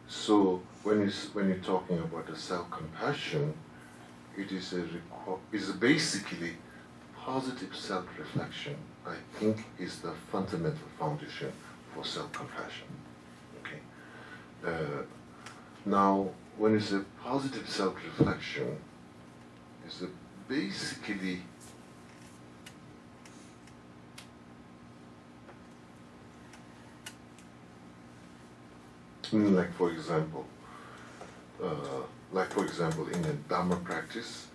So when you're talking about the self-compassion, it is basically positive self-reflection. I think is the fundamental foundation for self-compassion. Okay. Now, when you say positive self-reflection, is basically like for example, in a Dharma practice,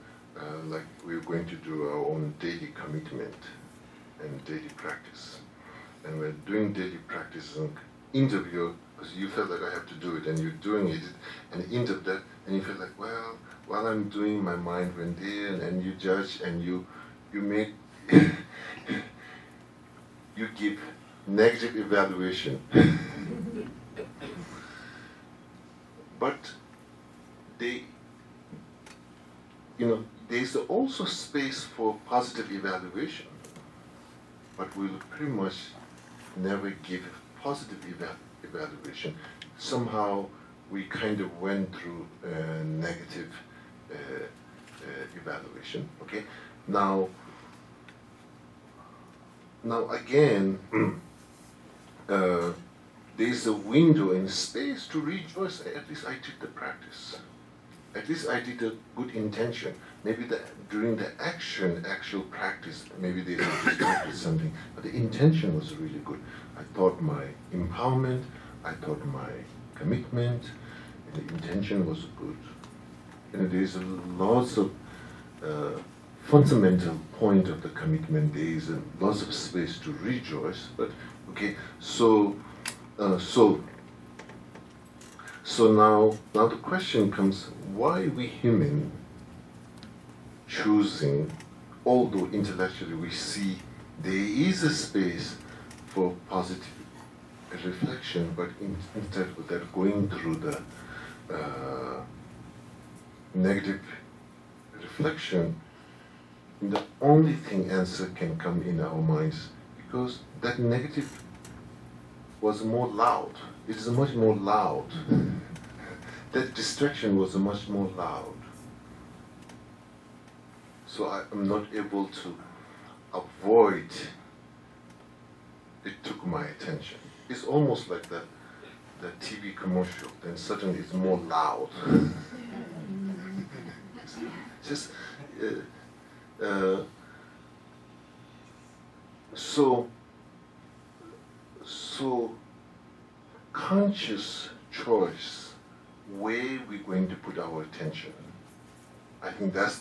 like we're going to do our own daily commitment and daily practice. And we're doing daily practice and interview, because you feel like I have to do it, and you're doing it, and end of that, and you feel like, well, while I'm doing, my mind went there, and you judge, and you make, you give negative evaluation. But there's also space for positive evaluation, but we'll pretty much never give positive evaluation. Somehow we kind of went through negative evaluation. Okay. Now again, there's a window in space to rejoice. At least I did the practice. At least I did a good intention. Maybe during the actual practice, maybe they did something, but the intention was really good. I thought my empowerment, I thought my commitment, and the intention was good. There's lots of fundamental point of the commitment. There is lots of space to rejoice. But okay, so now the question comes: why we human choosing, although intellectually we see there is a space for positive reflection, but instead of that going through the negative reflection, the only thing answer can come in our minds, because that negative was more loud. It is much more loud. That distraction was much more loud. So I am not able to avoid. It took my attention. It's almost like the TV commercial. Then suddenly it's more loud. Just So conscious choice, where we're going to put our attention. I think that's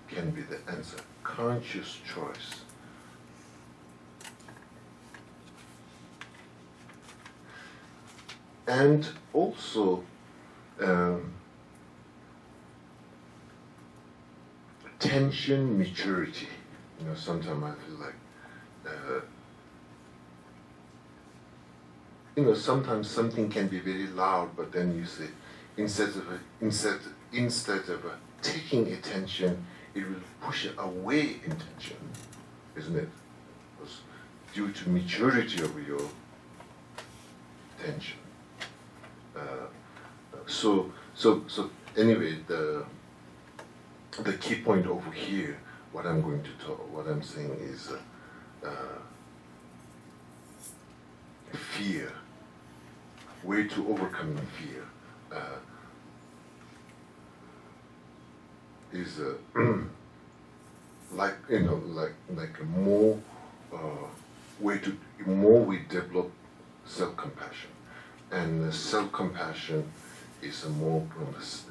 can be the answer. Conscious choice. And also, tension maturity. Sometimes I feel like, sometimes something can be very loud, but then you say, instead of taking attention, it will push away intention, isn't it? Because due to maturity of your attention. So anyway, the key point over here, what I'm saying is fear. Way to overcome fear is like a more more we develop self-compassion, and self-compassion is a more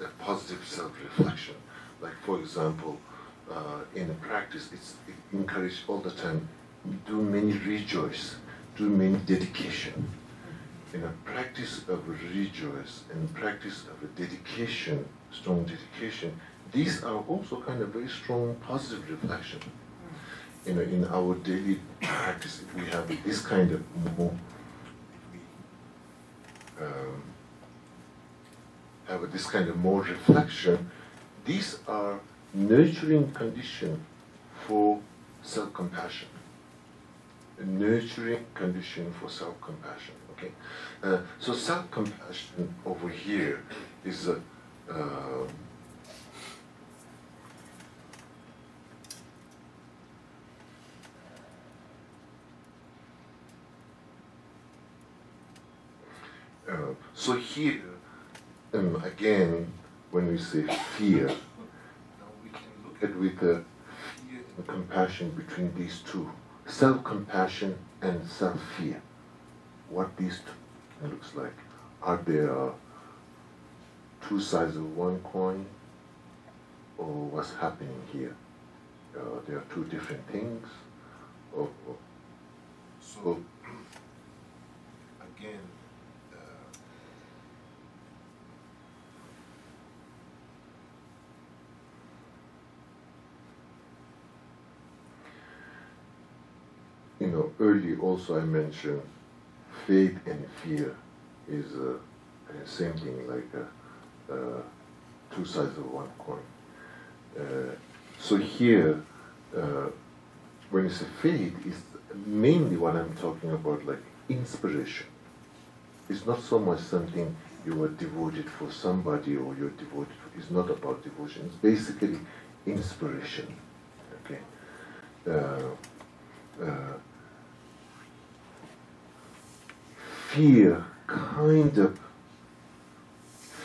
a positive self-reflection. Like, for example, in the practice, it encourages all the time, do many rejoice, do many dedication. In a practice of rejoice and practice of a dedication, strong dedication, these are also kind of very strong positive reflection. In our daily practice, if we have this kind of more, reflection, these are nurturing condition for self-compassion. A nurturing condition for self-compassion. Okay, so self-compassion over here is so here again, when we say fear, now we can look at with the fear and compassion between these two, self-compassion and self-fear. What these two looks like. Are there two sides of one coin, or what's happening here? There are two different things. So again, early also I mentioned faith and fear is same thing, like two sides of one coin. So here, when you say faith, is mainly what I'm talking about, like inspiration. It's not so much something you are devoted for somebody or you're devoted for. It's not about devotion. It's basically inspiration. Okay.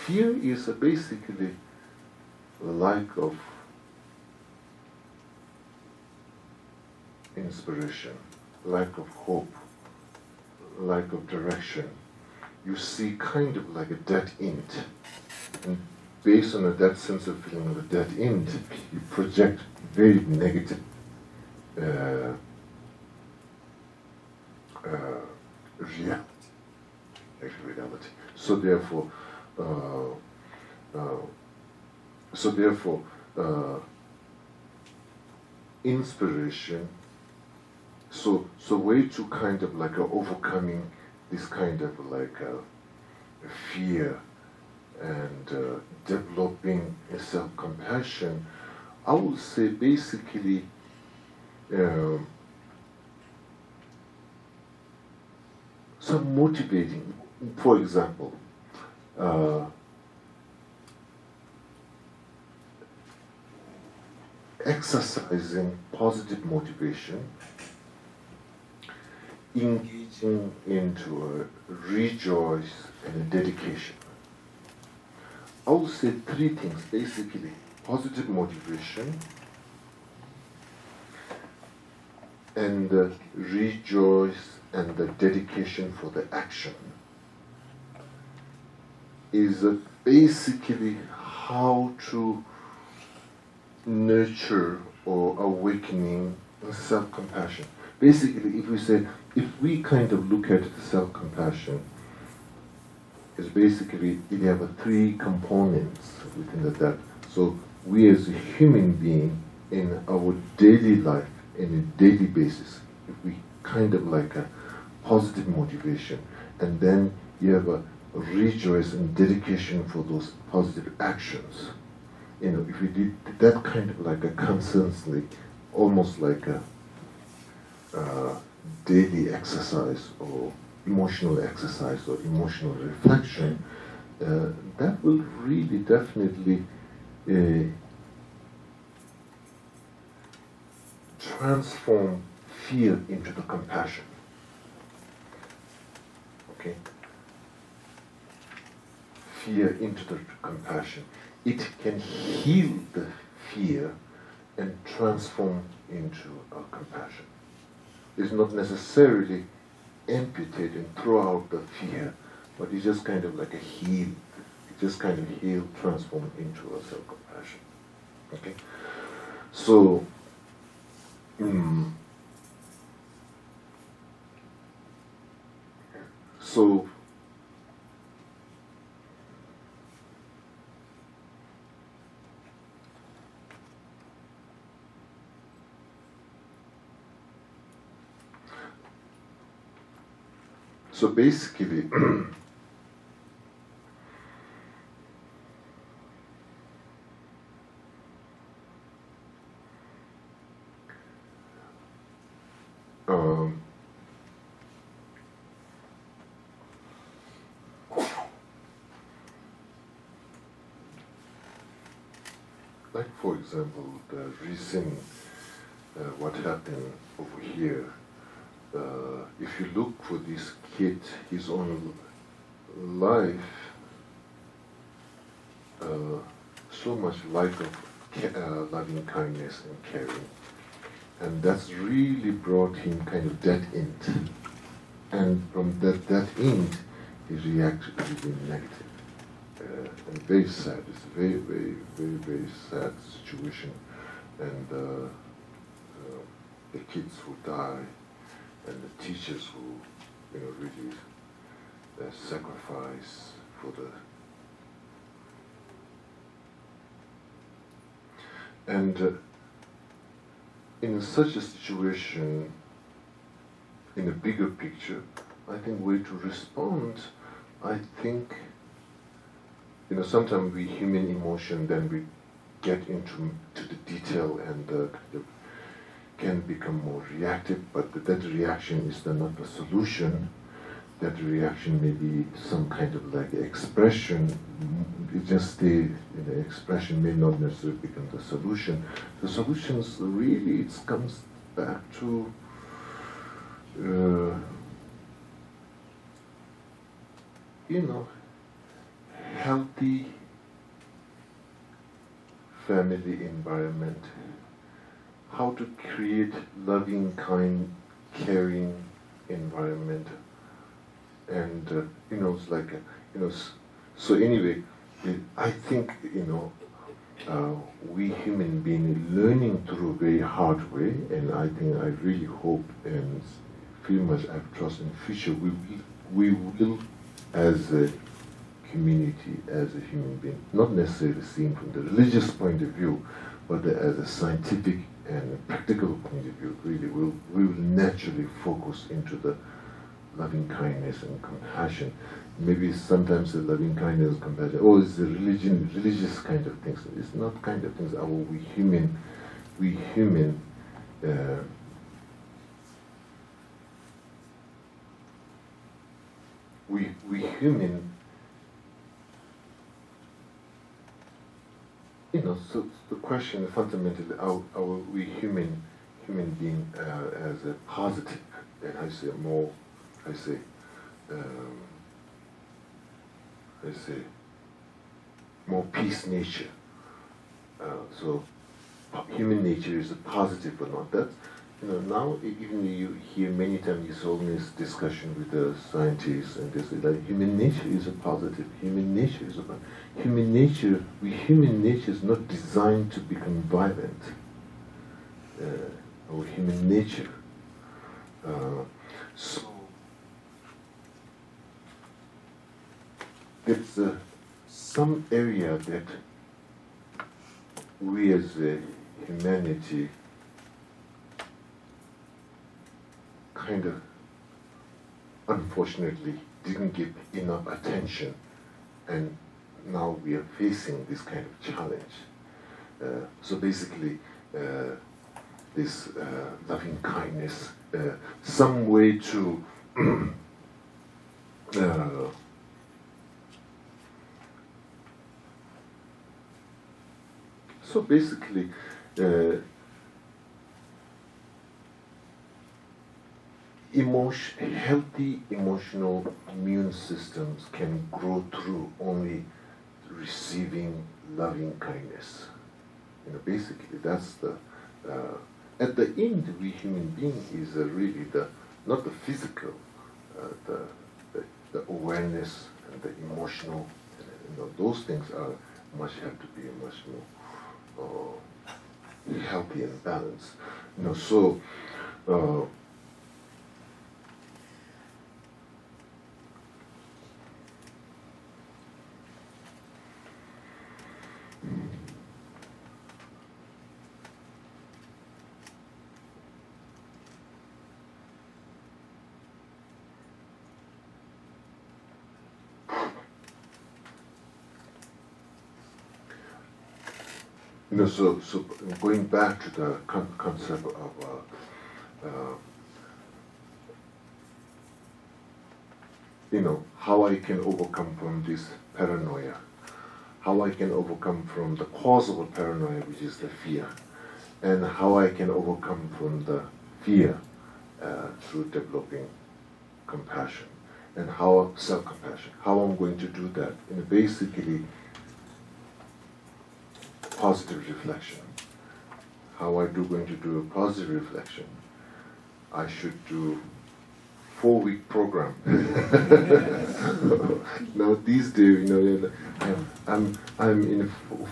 Fear is basically lack of inspiration, lack of hope, lack of direction. You see kind of like a dead end. And based on that sense of feeling of a dead end, you project very negative reality. So therefore, inspiration. So way to kind of like overcoming this kind of like fear and developing a self-compassion, I would say basically some motivating. For example, exercising positive motivation, engaging into a rejoice and a dedication. I will say three things basically: positive motivation, and the rejoice and the dedication for the action is basically how to nurture or awakening self-compassion. Basically, if we kind of look at self-compassion, is basically it have three components within that. So we as a human being in our daily life, in a daily basis, if we kind of like a positive motivation, and then you have a rejoice and dedication for those positive actions. If we did that kind of like a constantly, almost like a daily exercise or emotional exercise or emotional reflection, that will really definitely transform fear into the compassion. Okay? Fear into the compassion. It can heal the fear and transform into a compassion. It's not necessarily amputate and throw out the fear, but it's just kind of like a heal. It just kind of heal, transform into a self-compassion. Okay? So, so basically, like for example, the recent what happened over here. If you look for this kid, his own life, so much light of loving kindness and caring, and that's really brought him kind of that end. And from that end, he reacted really negative. And very sad. It's a very, very, very, very sad situation. And the kids who die, and the teachers who, really sacrifice for the. And in such a situation, in a bigger picture, I think way to respond, I think, sometimes we human emotion, then we get into the detail and kind of can become more reactive, but that reaction is then not the solution. That reaction may be some kind of like expression. It just the expression may not necessarily become the solution. The solutions really it comes back to healthy family environment, how to create loving, kind, caring environment, and it's like so anyway, I think we human beings learning through a very hard way, and I think I really hope and feel much I trust in future we will as a community, as a human being, not necessarily seen from the religious point of view, but as a scientific and practical point of view, really we will naturally focus into the loving kindness and compassion. Maybe sometimes the loving kindness and compassion, it's the religious kind of things. It's not kind of things. We human, we human so the question fundamentally, are we human being as a positive, and I say more peace nature. So human nature is a positive or not. now even you hear many times this always discussion with the scientists, and they say that human nature is a positive. Human nature is a human nature. Human nature is not designed to become violent. Our human nature. So it's some area that we as humanity kind of unfortunately didn't give enough attention, and now we are facing this kind of challenge. So basically this loving kindness, some way to so basically healthy emotional immune systems can grow through only receiving loving kindness. Basically that's the at the end, we human being is really not the physical, the awareness and the emotional. Those things have to be much more healthy and balanced. So. So going back to the concept of how I can overcome from this paranoia, how I can overcome from the cause of a paranoia, which is the fear, and how I can overcome from the fear through developing compassion, and how self-compassion, how I'm going to do that. Basically, positive reflection. How going to do a positive reflection? I should do 4-week program. Now these days, I'm in a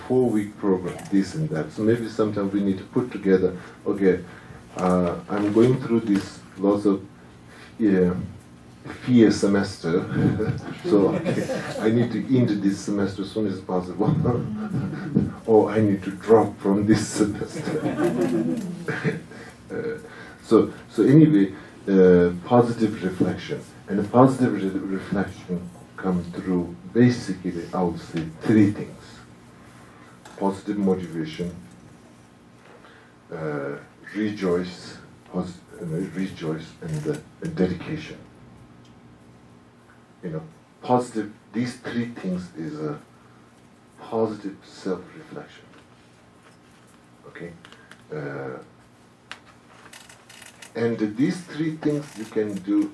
4-week program, this and that. So maybe sometimes we need to put together. Okay, I'm going through this lots of fear semester, so I need to end this semester as soon as possible, or I need to drop from this semester. So anyway, positive reflection, and the positive reflection comes through basically, I would say, 3 things: positive motivation, rejoice, and dedication. Positive. These 3 things is a positive self-reflection. Okay, and these 3 things you can do.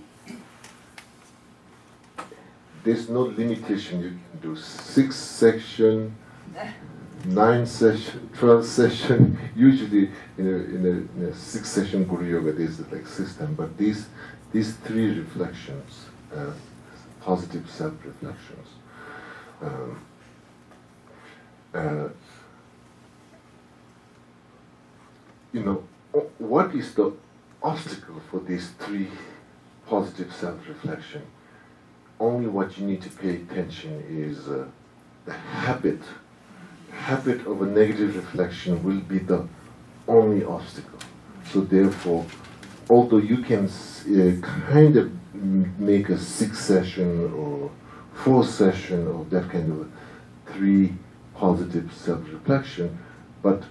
There's no limitation. You can do 6 session, 9 session, 12 session. Usually, in a 6-session Guru Yoga, there's like system. But these 3 reflections. Positive self-reflections. What is the obstacle for these 3 positive self-reflection? Only what you need to pay attention is the habit. Habit of a negative reflection will be the only obstacle. So therefore, although you can kind of make a 6-session or 4-session of that kind of 3 positive self-reflection, but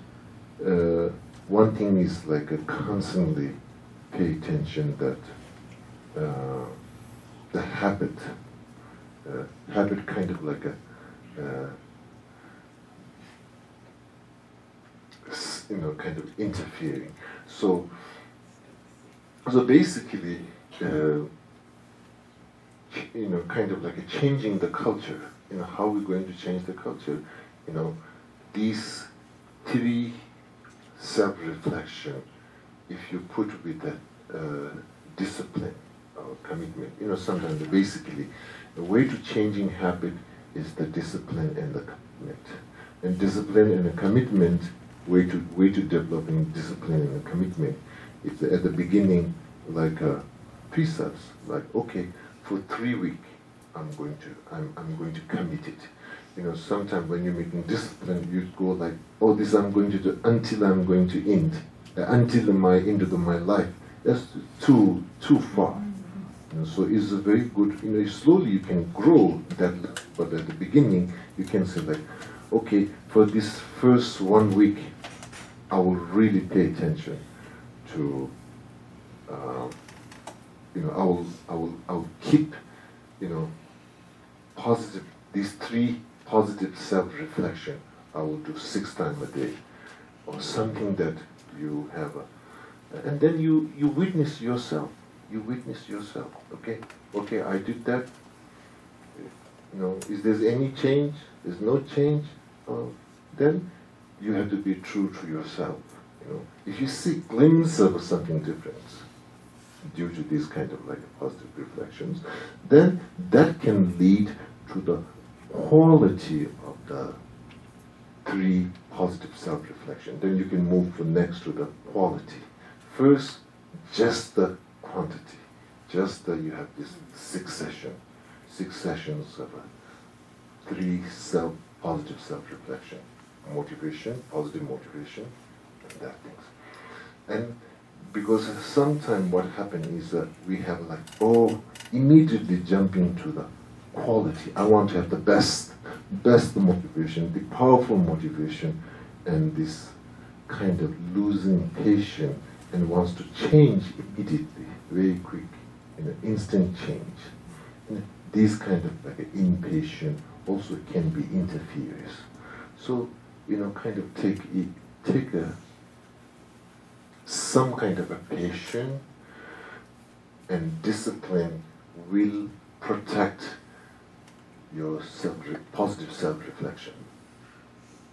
one thing is like a constantly pay attention that the habit kind of like a kind of interfering. So basically, kind of like a changing the culture. How we're going to change the culture. These 3 self-reflection if you put with that discipline or commitment, sometimes basically the way to changing habit is the discipline and the commitment. And discipline and the commitment, way to developing discipline and commitment, it's at the beginning like precepts, like okay, for 3 weeks I'm going to commit it. Sometimes when you're making discipline, you go like, oh, this I'm going to do until I'm going to end, until my end of my life. That's too far. So it's a very good, slowly you can grow that, but at the beginning you can say like, okay, for this first 1 week, I will really pay attention to, I will keep, positive, these 3 positive self-reflection, I will do 6 times a day, or something that you have, and then you witness yourself. You witness yourself. Okay, I did that. Is there any change? There's no change. Then you have to be true to yourself. If you see glimpse of something different due to these kind of like positive reflections, then that can lead to the quality of the 3 positive self-reflection. Then you can move from next to the quality. First, just the quantity. Just that you have this 6 sessions of 3 positive self-reflection. Motivation, positive motivation, and that things. And because sometimes what happens is that we have like, immediately jump into the quality. I want to have the best motivation, the powerful motivation, and this kind of losing patience and wants to change immediately, very quick, instant change. And these kind of like impatient also can be interferes. So, kind of take some kind of a patience and discipline will protect your positive self-reflection.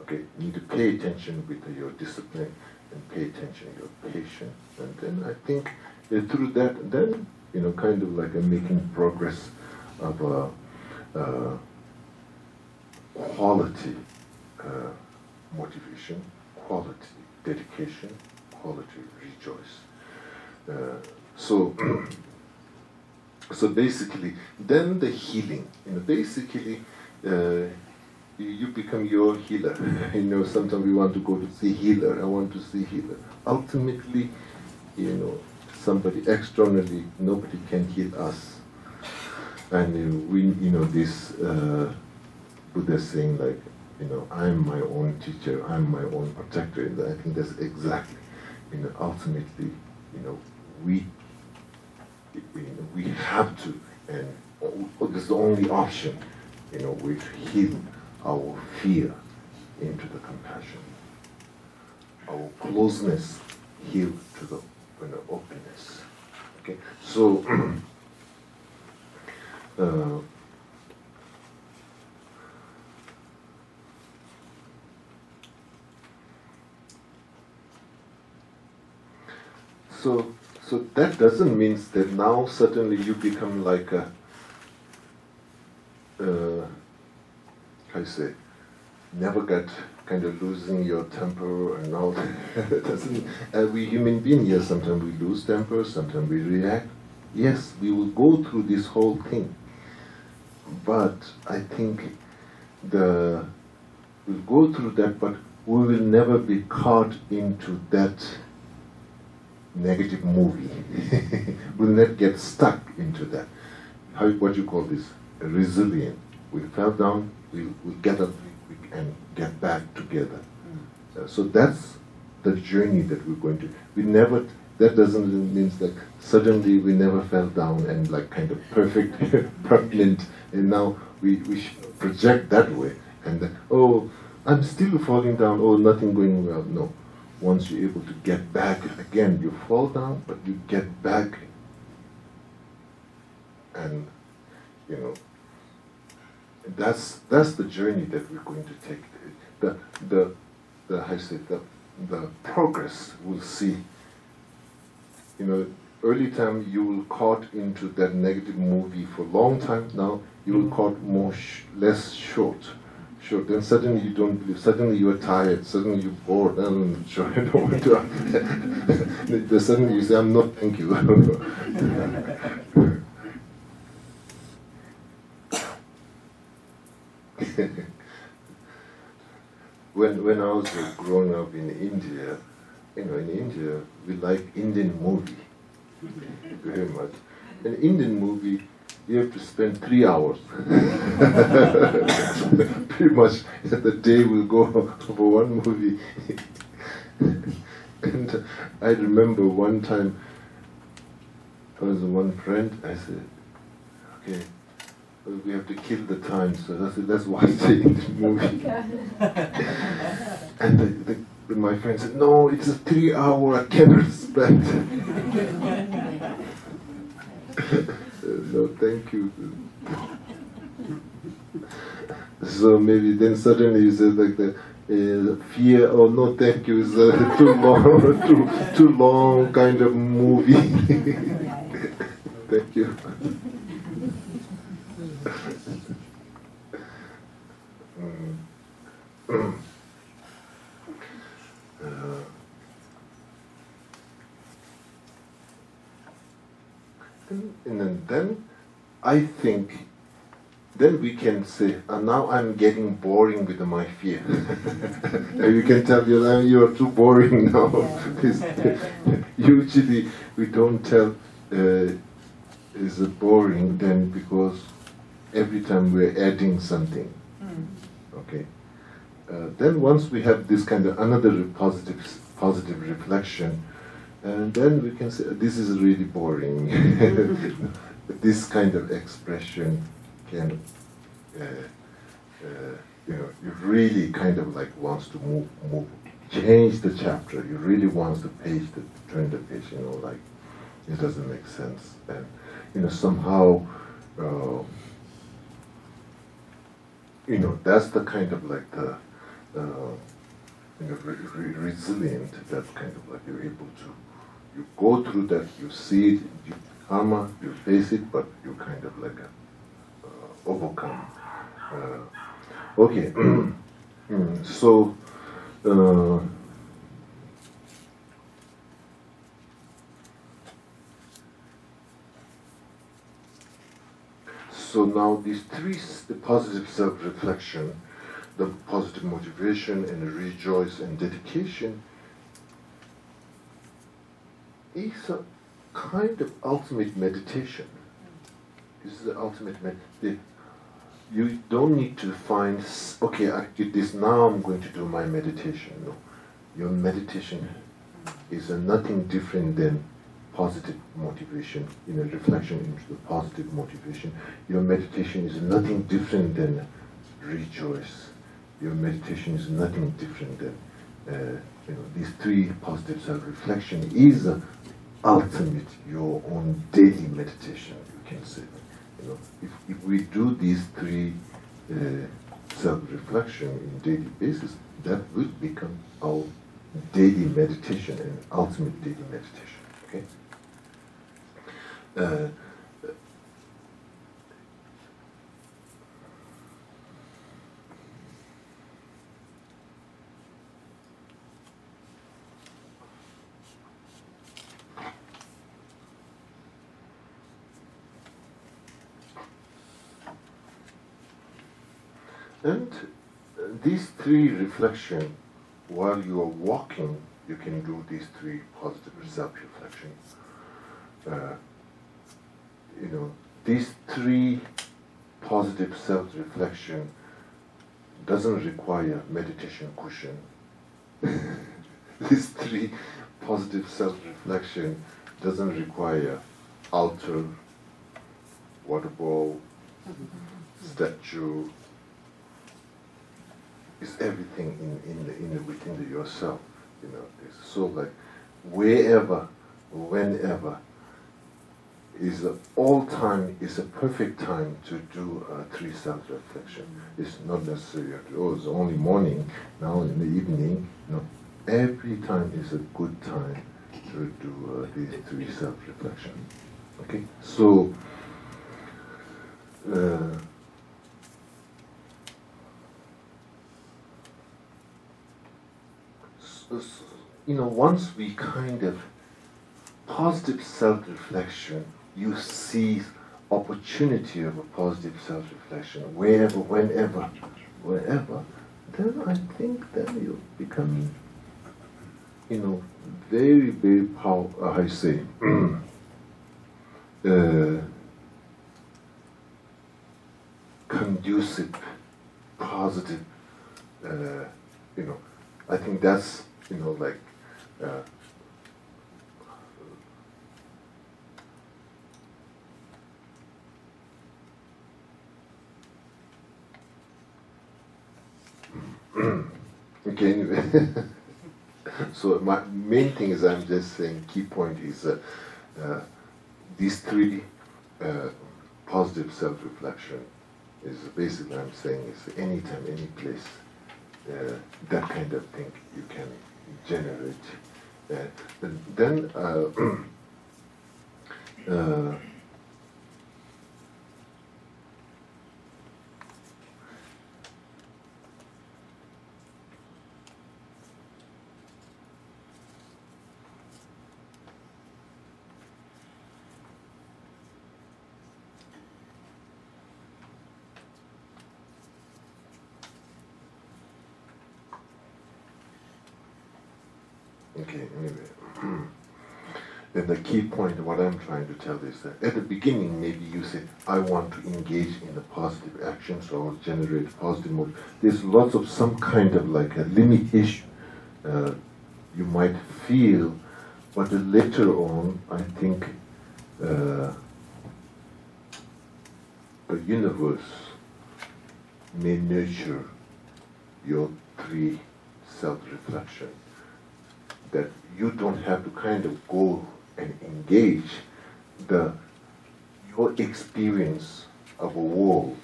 Okay, you need to pay attention with your discipline and pay attention to your patience. And then I think through that, then, kind of like making progress of quality motivation, quality dedication, quality rejoice. So basically, then the healing. Basically, you become your healer. Sometimes we want to go to see healer. I want to see healer. Ultimately, somebody externally, nobody can heal us. And we, this Buddha saying like, I'm my own teacher, I'm my own protector. And I think that's exactly, ultimately, we have to, and this is the only option, we heal our fear into the compassion, our closeness heal to the openness. Okay, so so that doesn't mean that now suddenly you become like a how you say, never get kind of losing your temper and all that. Doesn't, we human beings, yes, sometimes we lose temper, sometimes we react. Yes, we will go through this whole thing. But I think we'll go through that, but we will never be caught into that negative movie. We'll not get stuck into that. What you call this? Resilient. We fell down, we'll get up and get back together. So that's the journey that we're going to. That doesn't mean that suddenly we never fell down and like kind of perfect, pregnant, and now we project that way. And then, I'm still falling down, nothing going well. No. Once you're able to get back, again, you fall down, but you get back and, that's the journey that we're going to take. The progress we'll see early time you will caught into that negative movie for a long time. Now you will caught more less short. Then suddenly you don't believe. Suddenly you are tired. Suddenly you're bored. I'm sure I don't want to. Then suddenly you say, "I'm not. Thank you." When I was growing up in India, in India we like Indian movie very much. An Indian movie, you have to spend 3 hours. Pretty much the day will go for one movie. And I remember one time, there was one friend, I said, okay, we have to kill the time, so I said, let's watch the Indian movie. And my friend said, no, it's a 3 hour, I cannot spend. No, thank you. So maybe then suddenly you said like the fear, oh no, thank you, is too long, too long kind of movie. Thank you. And then I think then we can say, now I'm getting boring with my fear. You can tell you're too boring now. Usually we don't tell is boring then because every time we're adding something. Okay. Then once we have this kind of another positive reflection, and then we can say, this is really boring. This kind of expression can, you really kind of like wants to move, change the chapter. You really wants to turn the page, like it doesn't make sense. And, somehow, that's the kind of like the, resilient, that's kind of like you're able to, you go through that, you see it, you karma, you face it, but you kind of like overcome. Okay, so now these three, the positive self-reflection, the positive motivation, and the rejoice and dedication, is a kind of ultimate meditation. This is the ultimate meditation. You don't need to find, okay, I did this, now I'm going to do my meditation. No. Your meditation is nothing different than positive motivation, reflection into the positive motivation. Your meditation is nothing different than rejoice. Your meditation is nothing different than, these three positive self-reflection is ultimate, your own daily meditation, you can say. If we do these three self-reflection in daily basis, that will become our daily meditation and ultimate daily meditation. Okay. And these three reflection, while you are walking, you can do these three positive self-reflection. These three positive self-reflection doesn't require meditation cushion. These three positive self-reflection doesn't require altar, water bowl, statue. It's everything within yourself. It's so like wherever, whenever, is all time is a perfect time to do three self-reflection. It's not necessarily it's only morning, now in the evening. No, every time is a good time to do these three self-reflection. Okay, so once we kind of positive self-reflection, you see opportunity of a positive self-reflection wherever, whenever, wherever, then I think then you become, very, very powerful, I say, conducive, positive, I think that's, like, okay, anyway. So my main thing is I'm just saying, key point is that these three positive self-reflection is basically I'm saying is anytime, any place, that kind of thing you can generate. But then okay, anyway. And the key point, what I'm trying to tell is that at the beginning, maybe you say, I want to engage in the positive actions or generate positive mood. There's lots of some kind of like a limitation you might feel, but later on, I think the universe may nurture your three self-reflection, that you don't have to kind of go and engage your experience of a world,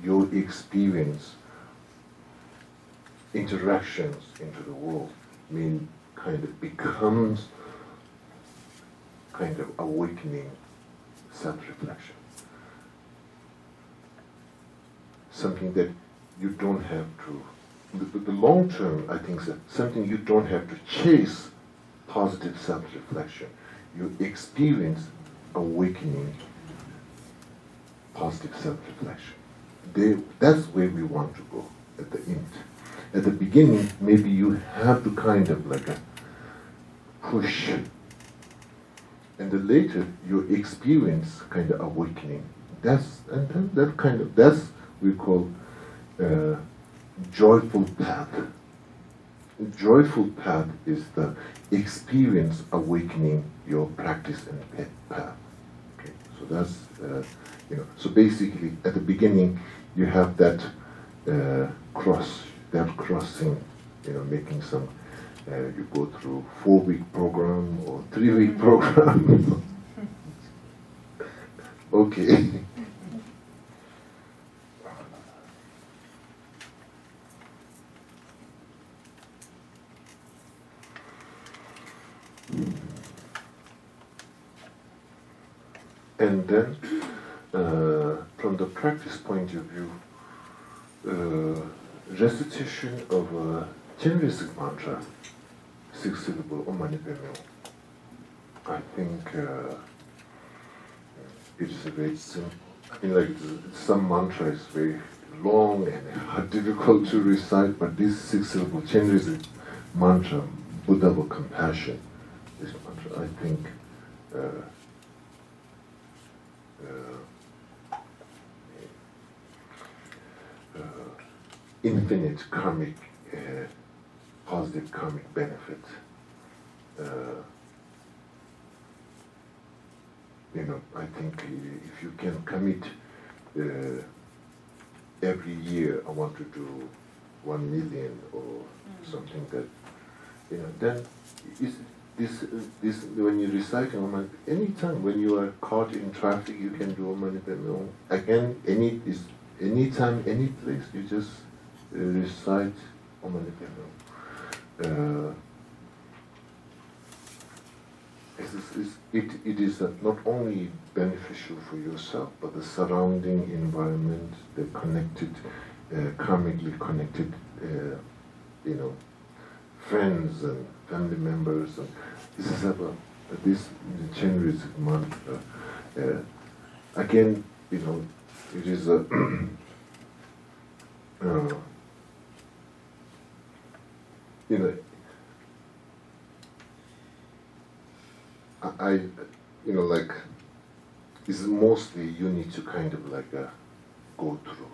your experience, interactions into the world, kind of becomes kind of awakening self-reflection. Something that you don't have to, the long term, I think, is something you don't have to chase positive self-reflection. You experience awakening positive self-reflection. That's where we want to go at the end. At the beginning, maybe you have to kind of like a push, and then later you experience kind of awakening. That's we call joyful path. Joyful path is the experience awakening your practice and path. Okay, so that's so basically at the beginning you have that crossing, making some. You go through 4-week program or 3-week program. Okay. And then, from the practice point of view, recitation of a Chinese mantra, 6-syllable Om Mani Padme Hum. I think it is a very simple. Some mantra is very long and difficult to recite, but this 6-syllable Chinese mantra, Buddha of compassion, this mantra, I think. Infinite karmic, positive karmic benefit. I think if you can commit every year, I want to do 1 million or something that, then this when you recite Om Mani, anytime when you are caught in traffic, you can do Om Mani Padme Hum. Again, anytime, any place, you just recite Om Mani Padme Hum. it is not only beneficial for yourself, but the surrounding environment, the connected, karmically connected, friends and family members. And this is about this Chenri's mantra. Again, it is a like, it's mostly you need to kind of like go through,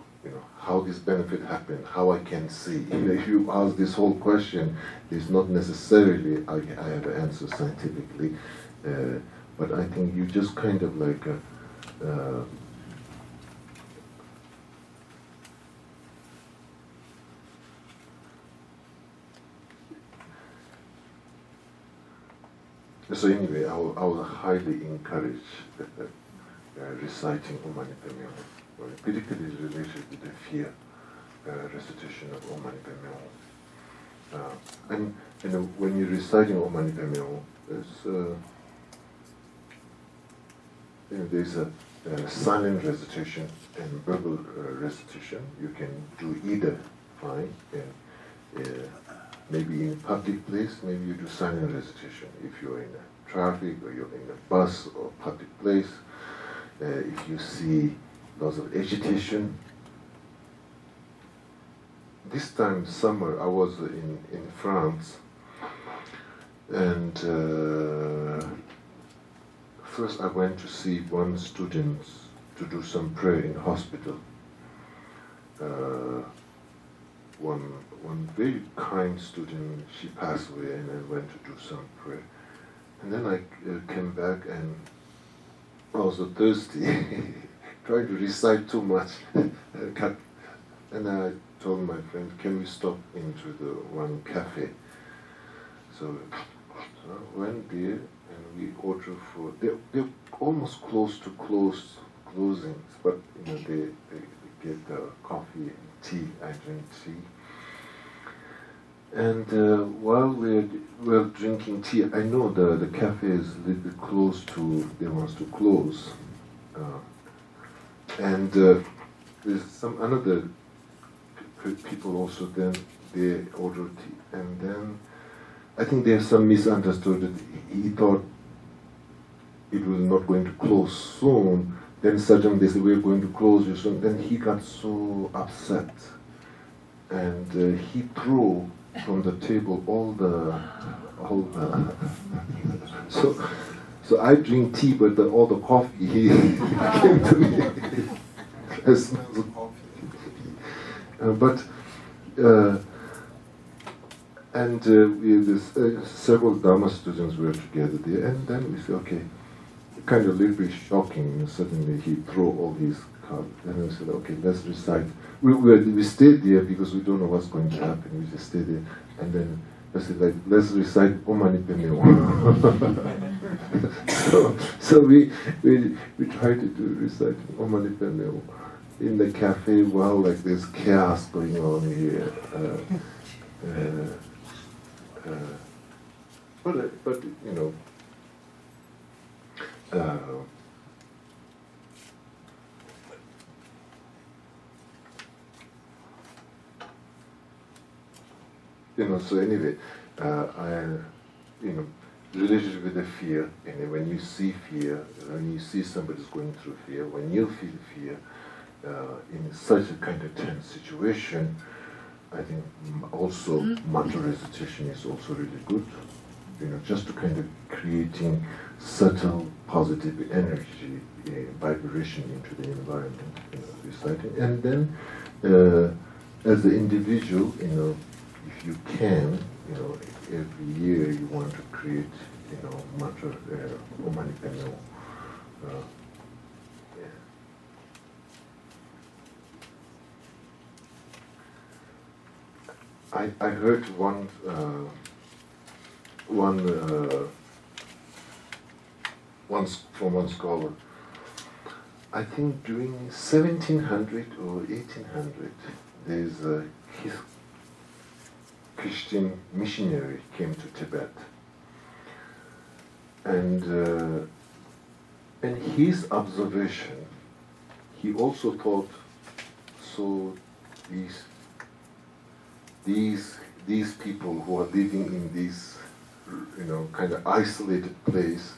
how this benefit happened, how I can see. If you ask this whole question, it's not necessarily I have an answer scientifically, but I think you just kind of like so anyway, I will highly encourage reciting Om Mani Padme Hum, particularly related with the fear recitation of Om Mani Padme Hum. And when you're reciting Om Mani Padme Hum, there's a silent recitation and verbal recitation. You can do either fine. Maybe in a public place, maybe you do silent recitation. If you're in a traffic or you're in a bus or public place, if you see lots of agitation. This time, summer, I was in France, and first I went to see one student to do some prayer in hospital. One very kind student, she passed away, and I went to do some prayer. And then I came back and I was so thirsty, trying to recite too much. And I told my friend, can we stop into the one cafe? So I went there and we ordered for, they're almost close to closings, but they get coffee and tea. I drink tea. And while we're drinking tea, I know the cafe is a little bit close to, they want to close. And there's some another people also, then they ordered tea. And then I think there's some misunderstood that he thought it was not going to close soon. Then suddenly they said, we're going to close you soon. Then he got so upset. And he threw from the table all the so I drink tea, but all the coffee he came to me. I smell the coffee. Several Dharma students were together there, and then we said, okay, kind of a little bit shocking. Suddenly he threw all these cards, and we said, okay, let's recite. We stayed there because we don't know what's going to happen. We just stayed there, and then I said, like, let's recite Om Mani Padme Hum. so we tried to do reciting Om Mani Padme Hum in the cafe while like there's chaos going on here. But so anyway, related with the fear, and when you see fear, when you see somebody's going through fear, when you feel fear, in such a kind of tense situation, I think also mantra recitation is also really good. Just to kind of creating subtle positive energy, vibration into the environment, reciting. And then, as an individual, if you can, every year you want to create, mantra, Om Mani Padme Hum. I heard once from one scholar, I think during 1700 or 1800, there's a Christian missionary came to Tibet. And his observation, he also thought, so these people who are living in this, kind of isolated place,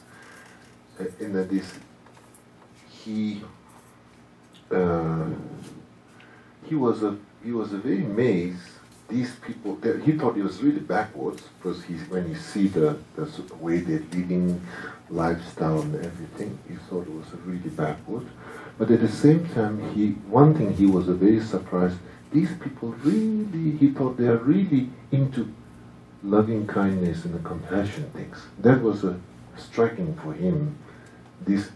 in that he was a very amazed. These people, he thought he was really backwards because when he see the way they're living, lifestyle and everything, he thought it was really backward. But at the same time, one thing he was very surprised. These people really, he thought they are really into loving kindness and the compassion things. That was striking for him. This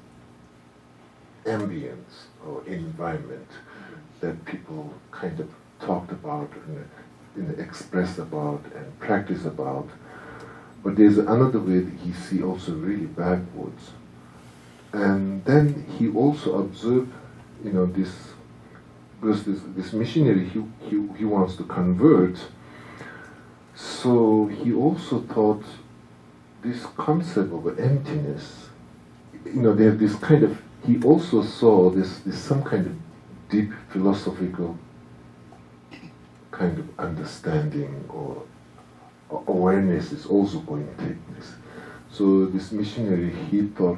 ambience or environment that people kind of talked about and expressed about and practiced about. But there's another way that he see also really backwards. And then he also observed, this, because this missionary, he wants to convert. So he also thought this concept of emptiness, they have this kind of, he also saw this some kind of deep philosophical kind of understanding or awareness is also going to take place. So this missionary, he thought,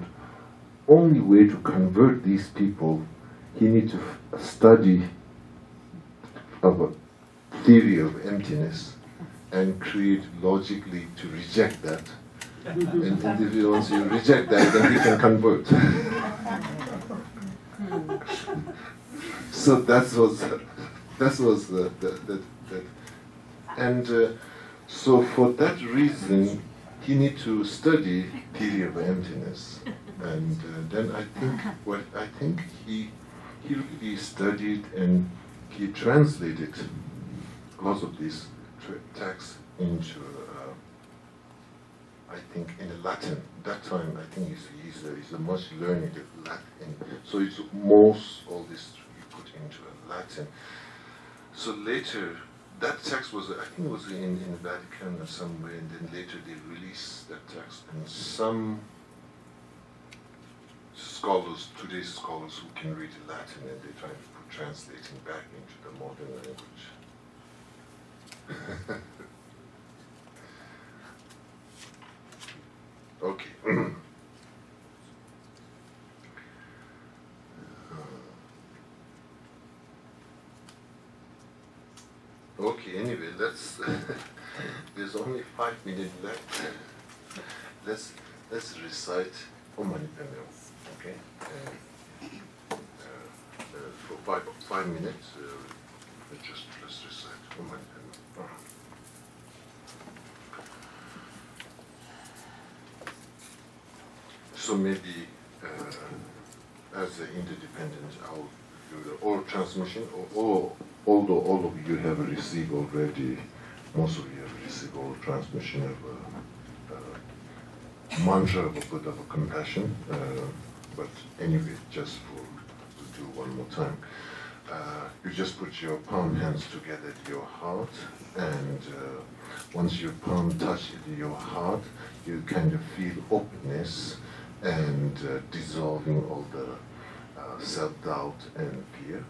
only way to convert these people, he need to study of a theory of emptiness and create logically to reject that. And once you reject that, then he can convert. So that was the and so for that reason, he need to study theory of emptiness, and then I think he really studied and he translated lots of these texts into I think in Latin. That time I think he's a much learned Latin, so it's most all this he put into Latin. So later, that text was, I think it was in Vatican or somewhere, and then later they released that text, and some scholars, today's scholars who can read Latin, and they try to put translating back into the modern language. Okay. Okay, anyway, there's only 5 minutes left. Let's recite Om Mani Padme Hum, okay? For 5 minutes, let's recite Om Mani Padme Hum. So maybe as an interdependent, I'll do the oral transmission, although all of you have received already, most of you have received oral transmission of mantra of Buddha of compassion, but anyway, just to do one more time. You just put your palm hands together at your heart, and once your palm touches your heart, you kind of feel openness and dissolving all the self-doubt and fear.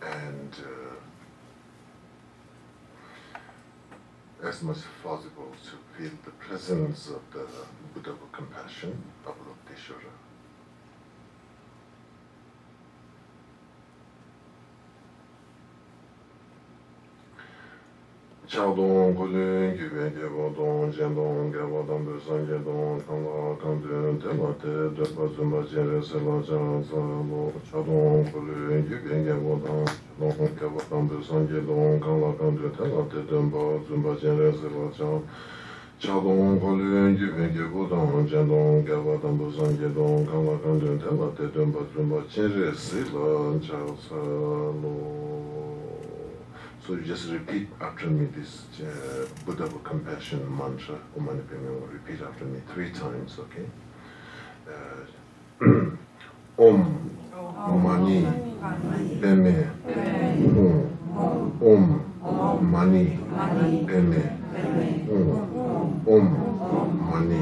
And as much as possible to feel the presence of the Buddha of compassion, Avalokiteshvara. Chadong, Gulun, Gyuben, Gyabodon, Jandong, Gabodon, Busan, Gyadon, Kanga, Kandun, Temate, Dapa, Zumba, Jere, Sela, Zalo, Chadong, Gulun, Gyuben, Gyabodon, Jandong, Gabodon, Busan, Gyadon, Kanga, Kandun, Temate, Dapa, Zumba, Jere, Sela, Zalo, Chadong, Gulun, Gyuben, Gyabodon, Jandong, Gabodon, Busan, Gyadon, Kanga, Kandun, Temate, Dapa, Zumba, Jere, Sela, Zalo. So you just repeat after me this Buddha of compassion mantra, Om Mani Padme Hum. Repeat after me 3 times, okay? Om Mani Padme Hum. Om Mani Padme Hum. Om Mani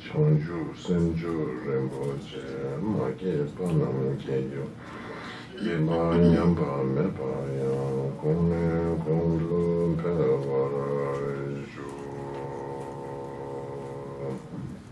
Chanju Senju Rinpoche Maki Panam Keyo Yeba Nyamba Mepa Yang Kone Om.